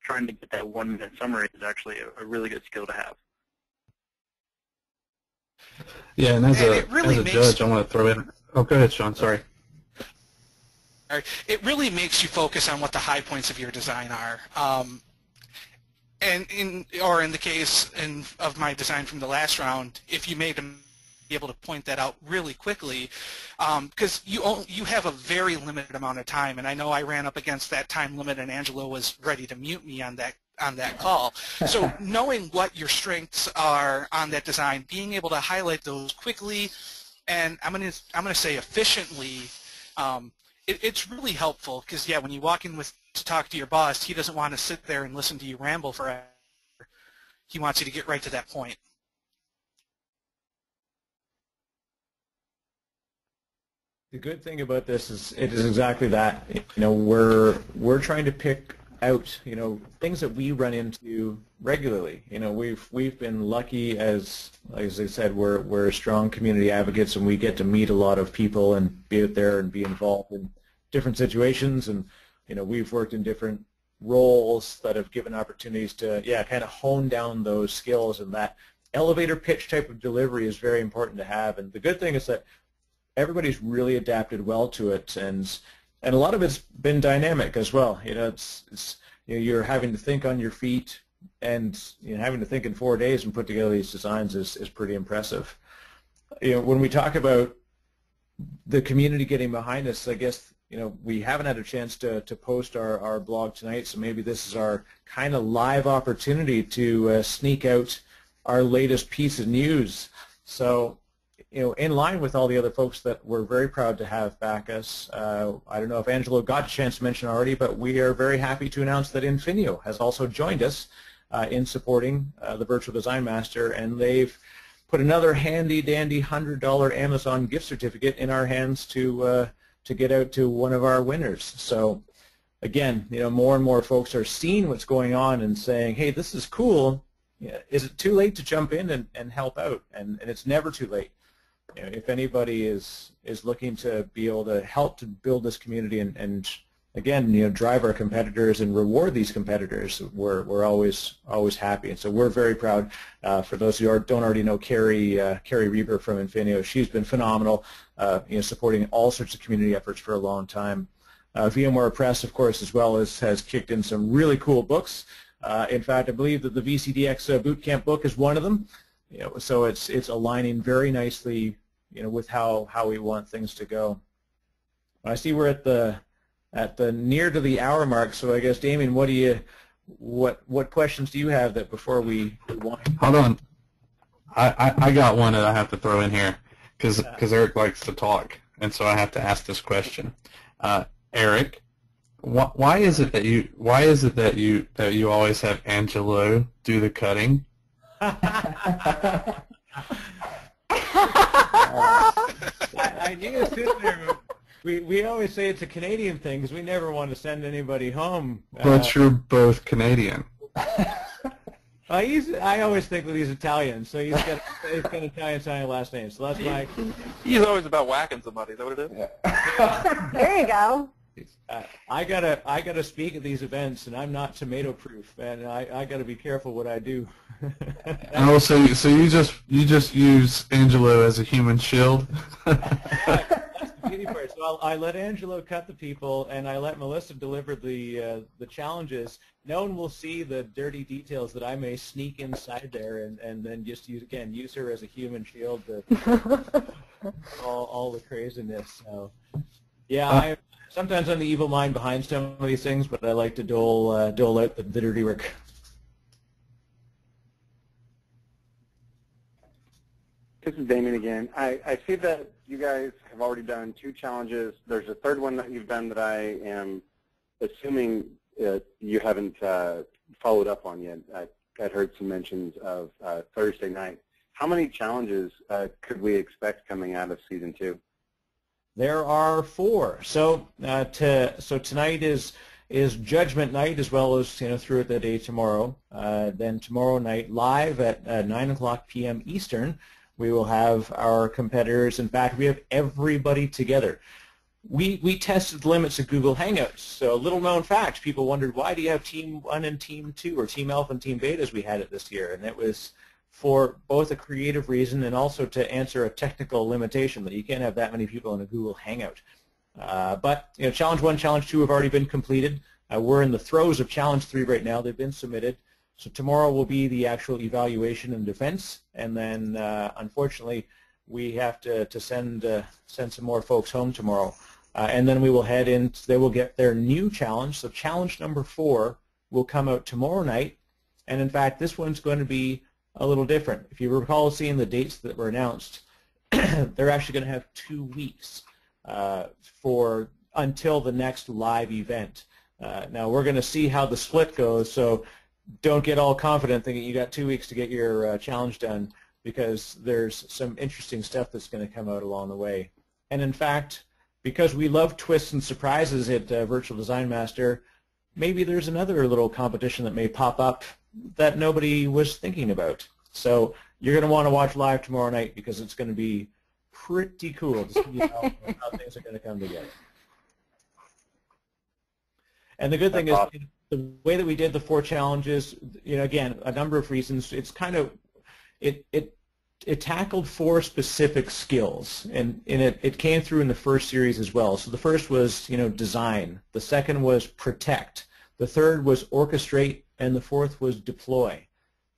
trying to get that 1 minute summary is actually a really good skill to have. Yeah, and as a judge, I want to throw in. Oh, go ahead, Shawn. Sorry. It really makes you focus on what the high points of your design are. And in the case of my design from the last round, if you made them able to point that out really quickly, because you have a very limited amount of time, and I know I ran up against that time limit, and Angelo was ready to mute me on that call. So knowing what your strengths are on that design, being able to highlight those quickly, and I'm gonna say efficiently, it's really helpful, because when you walk in to talk to your boss, he doesn't want to sit there and listen to you ramble forever. He wants you to get right to that point. The good thing about this is it is exactly that. We're trying to pick out things that we run into regularly. We've been lucky, as I said, we're strong community advocates, and we get to meet a lot of people and be out there and be involved in different situations. And we've worked in different roles that have given opportunities to, yeah, kind of hone down those skills, and that elevator pitch type of delivery is very important to have. And the good thing is that everybody's really adapted well to it, and a lot of it's been dynamic as well. You know, you're having to think on your feet, and having to think in 4 days and put together these designs is pretty impressive. When we talk about the community getting behind us, I guess we haven't had a chance to post our blog tonight, so maybe this is our kind of live opportunity to sneak out our latest piece of news. So, in line with all the other folks that we're very proud to have back us, I don't know if Angelo got a chance to mention already, but we are very happy to announce that Infinio has also joined us in supporting the Virtual Design Master, and they've put another handy-dandy $100 Amazon gift certificate in our hands to get out to one of our winners. So again, more and more folks are seeing what's going on and saying, hey, this is cool. Is it too late to jump in and help out? And it's never too late. If anybody is looking to be able to help to build this community and again, drive our competitors and reward these competitors, we're always happy. And so we're very proud. For those who don't already know Carrie Reber from Infinio, she's been phenomenal, supporting all sorts of community efforts for a long time. VMware Press, of course, as well, has kicked in some really cool books. In fact, I believe that the VCDX Bootcamp book is one of them. So it's aligning very nicely, with how we want things to go. I see we're at the near to the hour mark, so I guess, Damian, what questions do you have that before we wind? Hold on, I got one that I have to throw in here because Eric likes to talk, and so I have to ask this question. Eric, why is it that you always have Angelo do the cutting? I knew as soon as we always say it's a Canadian thing because we never want to send anybody home. But you're both Canadian. I always think that he's Italian, so he's got an Italian last name. So that's why he's always about whacking somebody. Is that what it is? Yeah. There you go. I gotta speak at these events, and I'm not tomato proof, and I gotta be careful what I do. Oh, so you just use Angelo as a human shield? That's the beauty part. So I let Angelo cut the people, and I let Melissa deliver the challenges. No one will see the dirty details that I may sneak inside there, and then just use her as a human shield to all the craziness. So yeah, sometimes I'm the evil mind behind some of these things, but I like to dole out the dirty work. This is Damian again. I see that you guys have already done 2 challenges. There's a third one that you've done that I am assuming you haven't followed up on yet. I'd heard some mentions of Thursday night. How many challenges could we expect coming out of Season 2? There are 4. So tonight is Judgment Night, as well as throughout the day tomorrow. Then tomorrow night, live at 9:00 p.m. Eastern, we will have our competitors. In fact, we have everybody together. We tested the limits of Google Hangouts. So a little known fact: people wondered, why do you have Team 1 and Team 2, or Team Alpha and Team Beta as we had it this year? And it was for both a creative reason and also to answer a technical limitation that you can't have that many people in a Google Hangout. But Challenge 1, Challenge 2 have already been completed. We're in the throes of Challenge 3 right now. They've been submitted. So tomorrow will be the actual evaluation and defense, and then unfortunately we have to send some more folks home tomorrow. And then we will head in. They will get their new challenge. So challenge number 4 will come out tomorrow night, and in fact this one's going to be a little different. If you recall seeing the dates that were announced, they're actually going to have 2 weeks until the next live event. Now we're going to see how the split goes, so don't get all confident thinking you got 2 weeks to get your challenge done, because there's some interesting stuff that's going to come out along the way. And in fact, because we love twists and surprises at Virtual Design Master, maybe there's another little competition that may pop up that nobody was thinking about. So you're going to want to watch live tomorrow night, because it's going to be pretty cool to see how things are going to come together. And the good thing is, the way that we did the 4 challenges, again, a number of reasons. It's kind of it tackled 4 specific skills, and it came through in the first series as well. So the first was design, the second was protect, the third was orchestrate, and the fourth was deploy.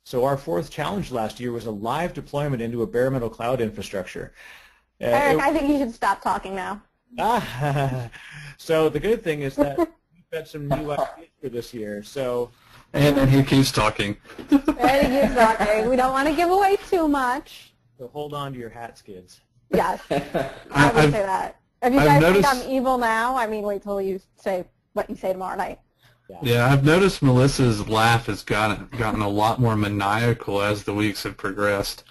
So our 4th challenge last year was a live deployment into a bare metal cloud infrastructure. Eric, I think you should stop talking now. So the good thing is that we've got some new ideas for this year. So. And then he keeps talking. We don't want to give away too much. So hold on to your hats, kids. Yes, I would say that. If you guys think I'm evil now, I mean, wait till you say what you say tomorrow night. Yeah, I've noticed Melissa's laugh has gotten a lot more maniacal as the weeks have progressed.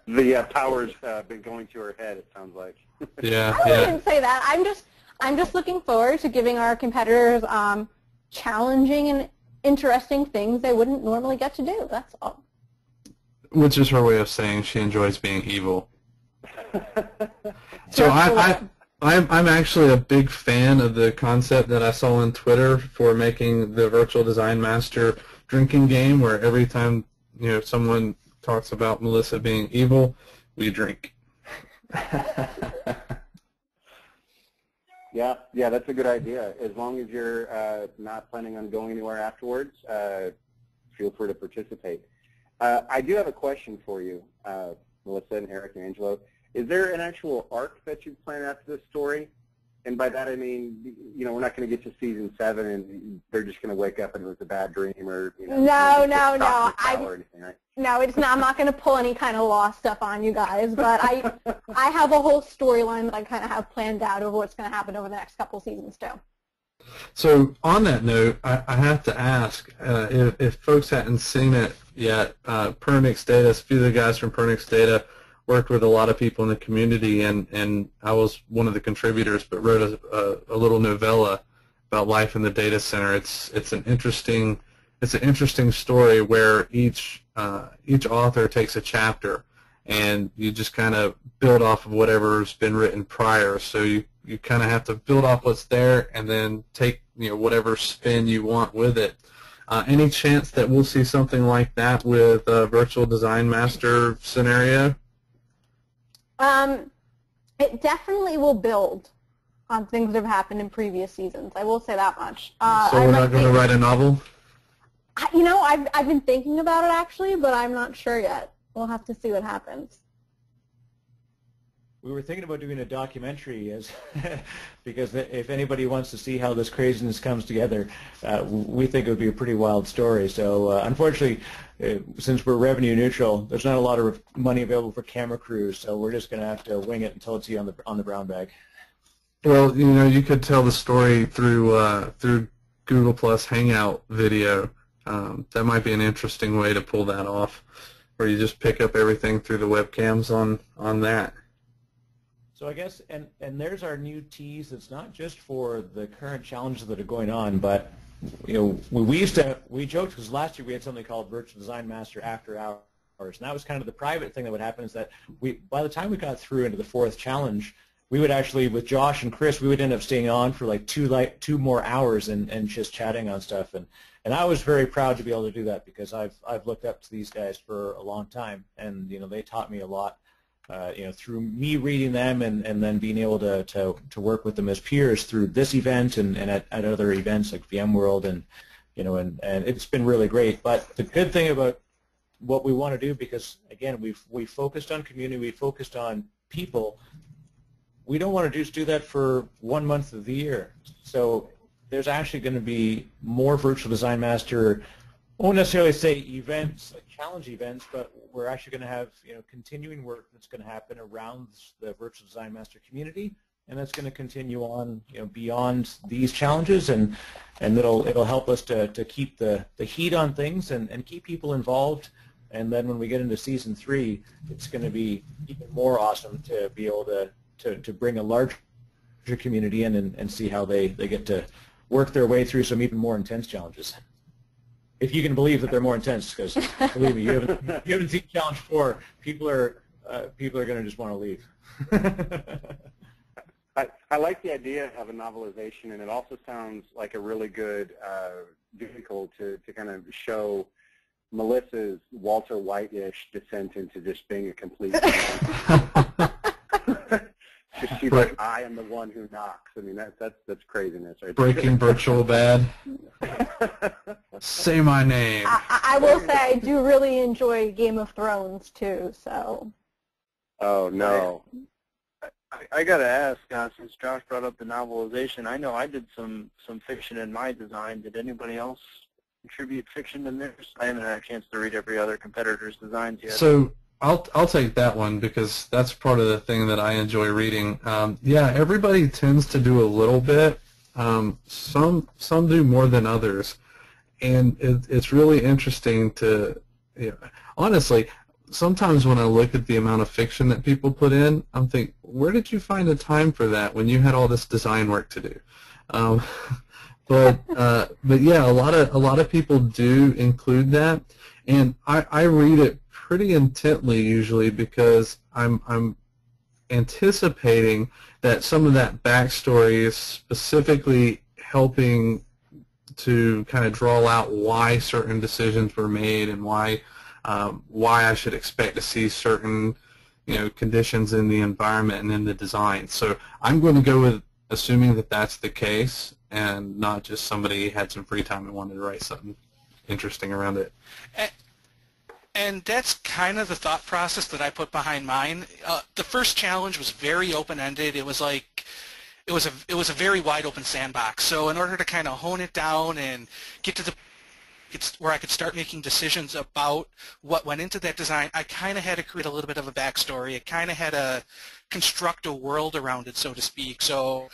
The power's been going to her head, it sounds like. Yeah, I wouldn't say that. I'm just looking forward to giving our competitors challenging and interesting things they wouldn't normally get to do. That's all. Which is her way of saying she enjoys being evil. So I'm actually a big fan of the concept that I saw on Twitter for making the Virtual Design Master drinking game, where every time someone talks about Melissa being evil, we drink. Yeah, that's a good idea. As long as you're not planning on going anywhere afterwards, feel free to participate. I do have a question for you, Melissa and Eric and Angelo. Is there an actual arc that you plan after this story? And by that I mean, we're not going to get to season 7 and they're just going to wake up and it was a bad dream, or No. Or anything, right? No, it's not. I'm not going to pull any kind of lost stuff on you guys, but I have a whole storyline that I kind of have planned out over what's going to happen over the next couple seasons too. So on that note, I have to ask, if folks hadn't seen it yet, Pernix Data, a few of the guys from Pernix Data worked with a lot of people in the community, and I was one of the contributors, but wrote a little novella about life in the data center. It's an interesting story where each author takes a chapter, and you just kind of build off of whatever's been written prior. So you kind of have to build off what's there and then take whatever spin you want with it. Any chance that we'll see something like that with a Virtual Design Master scenario? It definitely will build on things that have happened in previous seasons. I will say that much. So we're not going to write a novel? I've been thinking about it actually, but I'm not sure yet. We'll have to see what happens. We were thinking about doing a documentary, because if anybody wants to see how this craziness comes together, we think it would be a pretty wild story. So unfortunately, since we're revenue neutral, there's not a lot of money available for camera crews, so we're just going to have to wing it until it's on the brown bag. Well, you could tell the story through Google Plus Hangout video. That might be an interesting way to pull that off, where you just pick up everything through the webcams on that. So I guess, and there's our new tease. It's not just for the current challenges that are going on, but we joked because last year we had something called Virtual Design Master After Hours, and that was kind of the private thing that would happen. Is that by the time we got through into the 4th challenge, we would actually, with Josh and Chris, we would end up staying on for like two more hours and just chatting on stuff. And I was very proud to be able to do that, because I've looked up to these guys for a long time, and they taught me a lot. Through me reading them and then being able to work with them as peers through this event and at other events like VMworld, and it's been really great. But the good thing about what we want to do, because again we focused on community, we focused on people, we don't want to just do that for 1 month of the year. So there's actually going to be more Virtual Design Master, I won't necessarily say events, like challenge events, but we're actually going to have continuing work that's going to happen around the Virtual Design Master community, and that's going to continue on beyond these challenges, and it'll help us to keep the heat on things and keep people involved. And then when we get into season 3, it's going to be even more awesome to be able to bring a larger community in and see how they get to work their way through some even more intense challenges. If you can believe that they're more intense, because believe me, you haven't seen Challenge 4. People are going to just want to leave. I like the idea of a novelization, and it also sounds like a really good vehicle to kind of show Melissa's Walter White-ish descent into just being a complete she's like, I am the one who knocks. I mean, that's craziness right there. Breaking virtual bad. Say my name. I will say I do really enjoy Game of Thrones too. So. Oh no. I got to ask, since Josh brought up the novelization, I know I did some fiction in my design. Did anybody else contribute fiction in theirs? I haven't had a chance to read every other competitor's designs yet. So I'll take that one because that's part of the thing that I enjoy reading. Yeah, everybody tends to do a little bit. Some do more than others, and it's really interesting to, honestly, sometimes when I look at the amount of fiction that people put in, I'm thinking, where did you find the time for that when you had all this design work to do? But yeah, a lot of people do include that, and I read it pretty intently usually because I'm anticipating that some of that backstory is specifically helping to kind of draw out why certain decisions were made and why I should expect to see certain conditions in the environment and in the design. So I'm going to go with assuming that that's the case and not just somebody had some free time and wanted to write something interesting around it. And that's kind of the thought process that I put behind mine. The first challenge was very open-ended. It was like it was a very wide open sandbox. So in order to kind of hone it down and get to the where I could start making decisions about what went into that design, I kind of had to create a little bit of a backstory. I kind of had to construct a world around it, so to speak. So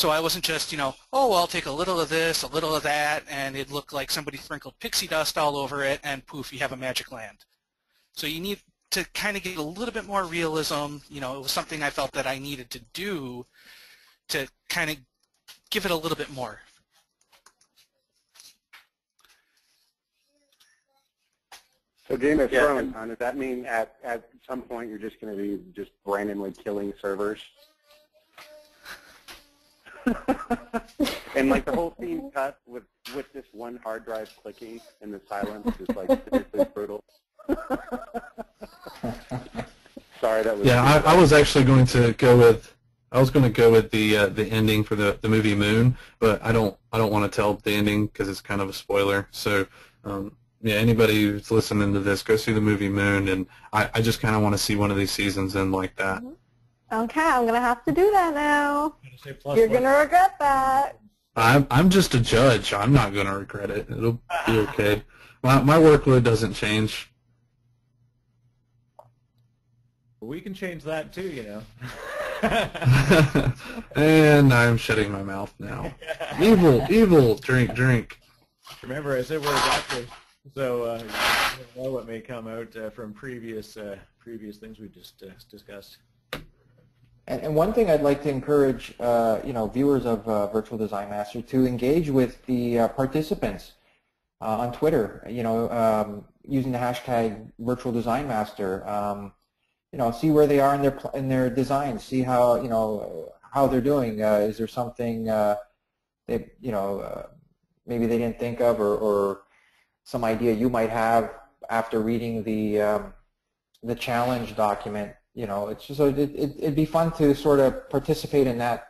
I wasn't just, oh, well, I'll take a little of this, a little of that, and it looked like somebody sprinkled pixie dust all over it, and poof, you have a magic land. So you need to kind of get a little bit more realism. It was something I felt that I needed to do to kind of give it a little bit more. So Game of Thrones, does that mean at some point you're just going to be just randomly killing servers? And like the whole scene cut with this one hard drive clicking and the silence is like seriously brutal. Sorry, that was. Yeah, I was actually going to go with. I was going to go with the ending for the movie Moon, but I don't want to tell the ending because it's kind of a spoiler. So yeah, anybody who's listening to this, go see the movie Moon, and I just kind of want to see one of these seasons end like that. Okay, I'm going to have to do that now. You're going to regret that. I'm just a judge. I'm not going to regret it. It'll be okay. My workload doesn't change. We can change that too, And I'm shutting my mouth now. Evil, drink. Remember, I said we're adaptive, so you never know what may come out from previous things we just discussed. And one thing I'd like to encourage, viewers of Virtual Design Master to engage with the participants on Twitter. Using the hashtag Virtual Design Master. See where they are in their designs. See how how they're doing. Is there something that maybe they didn't think of, or some idea you might have after reading the challenge document? It's just it'd be fun to sort of participate in that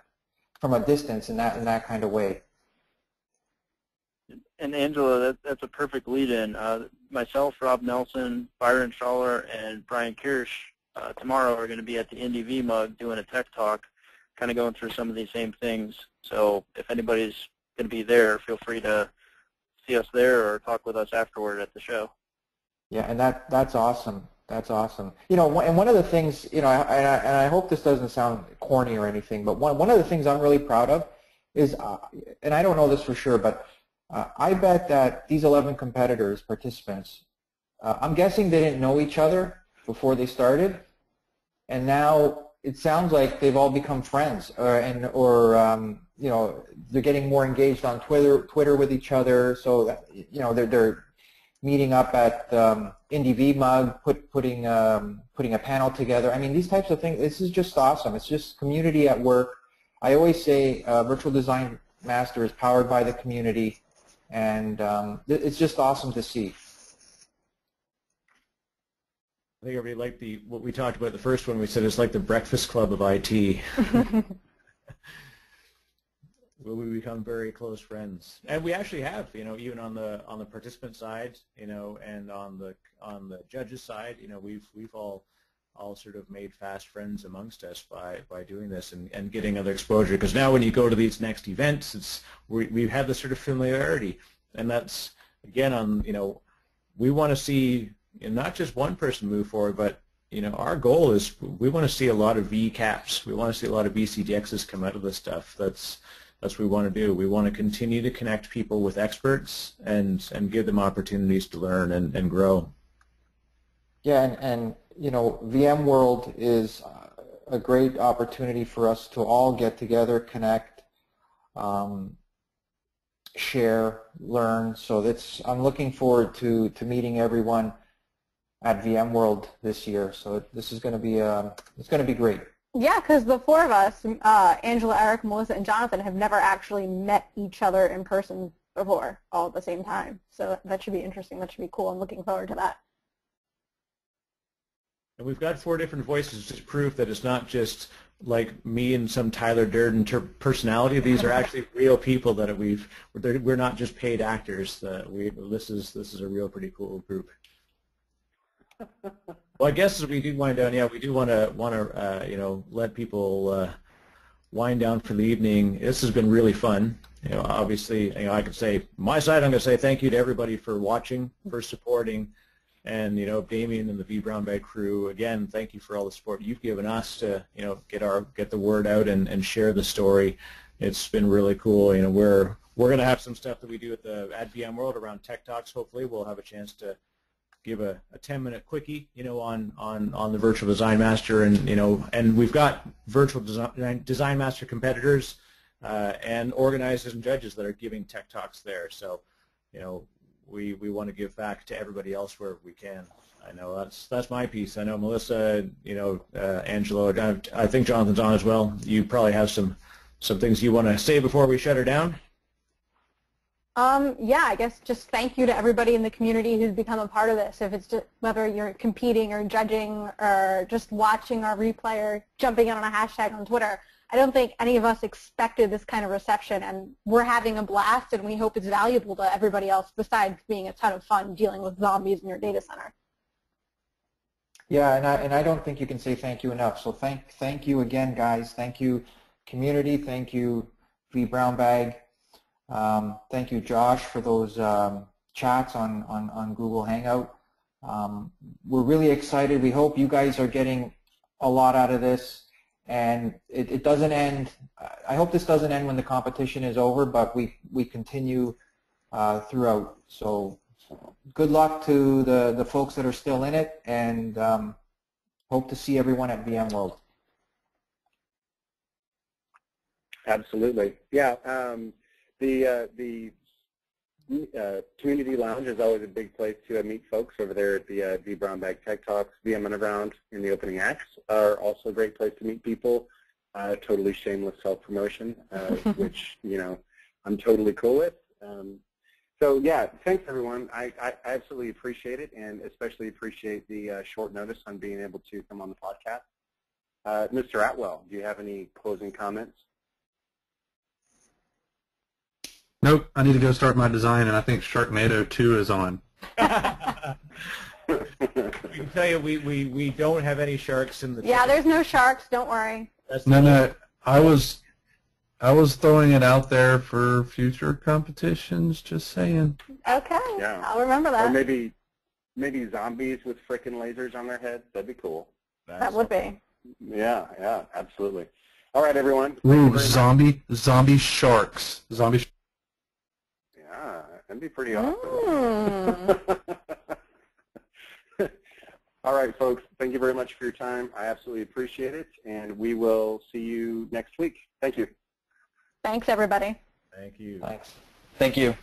from a distance in that kind of way. And Angela, that's a perfect lead-in. Myself, Rob Nelson, Byron Schaller, and Brian Kirsch tomorrow are going to be at the Indie VMUG doing a tech talk, kind of going through some of these same things. So if anybody's going to be there, feel free to see us there or talk with us afterward at the show. Yeah, and that's awesome. That's awesome. And one of the things, and I hope this doesn't sound corny or anything, but one of the things I'm really proud of is, and I don't know this for sure, but I bet that these 11 participants, I'm guessing they didn't know each other before they started, and now it sounds like they've all become friends, or they're getting more engaged on Twitter with each other. So that, they're meeting up at Indie VMUG, putting a panel together. I mean, these types of things. This is just awesome. It's just community at work, I always say Virtual Design Master is powered by the community, and it's just awesome to see. I think everybody liked what we talked about the first one. We said it's like the Breakfast Club of IT. Where we become very close friends, and we actually have, even on the participant side, and on the judges side, we've all sort of made fast friends amongst us by doing this and getting other exposure. Because now when you go to these next events, we have this sort of familiarity, and that's again we want to see not just one person move forward, but our goal is we want to see a lot of VCAPs. We want to see a lot of VCDXs come out of this stuff. That's what we want to do. We want to continue to connect people with experts and give them opportunities to learn and grow. Yeah, and VMworld is a great opportunity for us to all get together, connect, share, learn. So I'm looking forward to meeting everyone at VMworld this year. So this is going to be it's going to be great. Yeah, because the four of us, Angela, Eric, Melissa, and Jonathan, have never actually met each other in person before, all at the same time. So that should be interesting. That should be cool. I'm looking forward to that. And we've got 4 different voices, just proof that it's not just like me and some Tyler Durden personality. These are actually real people that we're not just paid actors. This is a real pretty cool group. Well, I guess as we do wind down, we do want to let people wind down for the evening. This has been really fun. Obviously, I could say my side. I'm going to say thank you to everybody for watching, for supporting, and Damian and the vBrownBag crew. Again, thank you for all the support you've given us to get the word out and share the story. It's been really cool. We're going to have some stuff that we do at VMworld around Tech Talks. Hopefully, we'll have a chance to give a 10-minute quickie, on the Virtual Design Master, and we've got Virtual Design Master competitors and organizers and judges that are giving Tech Talks there. So, we want to give back to everybody else where we can. I know that's my piece. I know Melissa, Angelo, I think Jonathan's on as well. You probably have some things you want to say before we shut her down. Yeah, I guess just thank you to everybody in the community who's become a part of this. If it's just whether you're competing or judging or just watching our replay or jumping in on a hashtag on Twitter, I don't think any of us expected this kind of reception, and we're having a blast, and we hope it's valuable to everybody else besides being a ton of fun dealing with zombies in your data center. Yeah, and I don't think you can say thank you enough. So thank you again, guys. Thank you, community. Thank you, vBrownBag. Thank you, Josh, for those chats on Google Hangout. We're really excited. We hope you guys are getting a lot out of this, and it doesn't end. I hope this doesn't end when the competition is over, but we continue throughout. So good luck to the folks that are still in it, and hope to see everyone at VMworld. Absolutely. Yeah. The community lounge is always a big place to meet folks over there at the vBrownBag Tech Talks. VM Underground in the opening acts are also a great place to meet people. Totally shameless self-promotion, which I'm totally cool with. So yeah, thanks everyone. I absolutely appreciate it, and especially appreciate the short notice on being able to come on the podcast. Mr. Atwell, do you have any closing comments? Nope, I need to go start my design, and I think Sharknado 2 is on. I can tell you, we don't have any sharks in the. Yeah, there's no sharks. Don't worry. No, I was throwing it out there for future competitions. Just saying. Okay. Yeah. I'll remember that. Or maybe zombies with frickin' lasers on their heads. That'd be cool. That would be. Yeah, absolutely. All right, everyone. Ooh, zombie sharks. Yeah, that'd be pretty awesome. All right, folks, thank you very much for your time. I absolutely appreciate it, and we will see you next week. Thank you. Thanks, everybody. Thank you. Thanks. Thank you.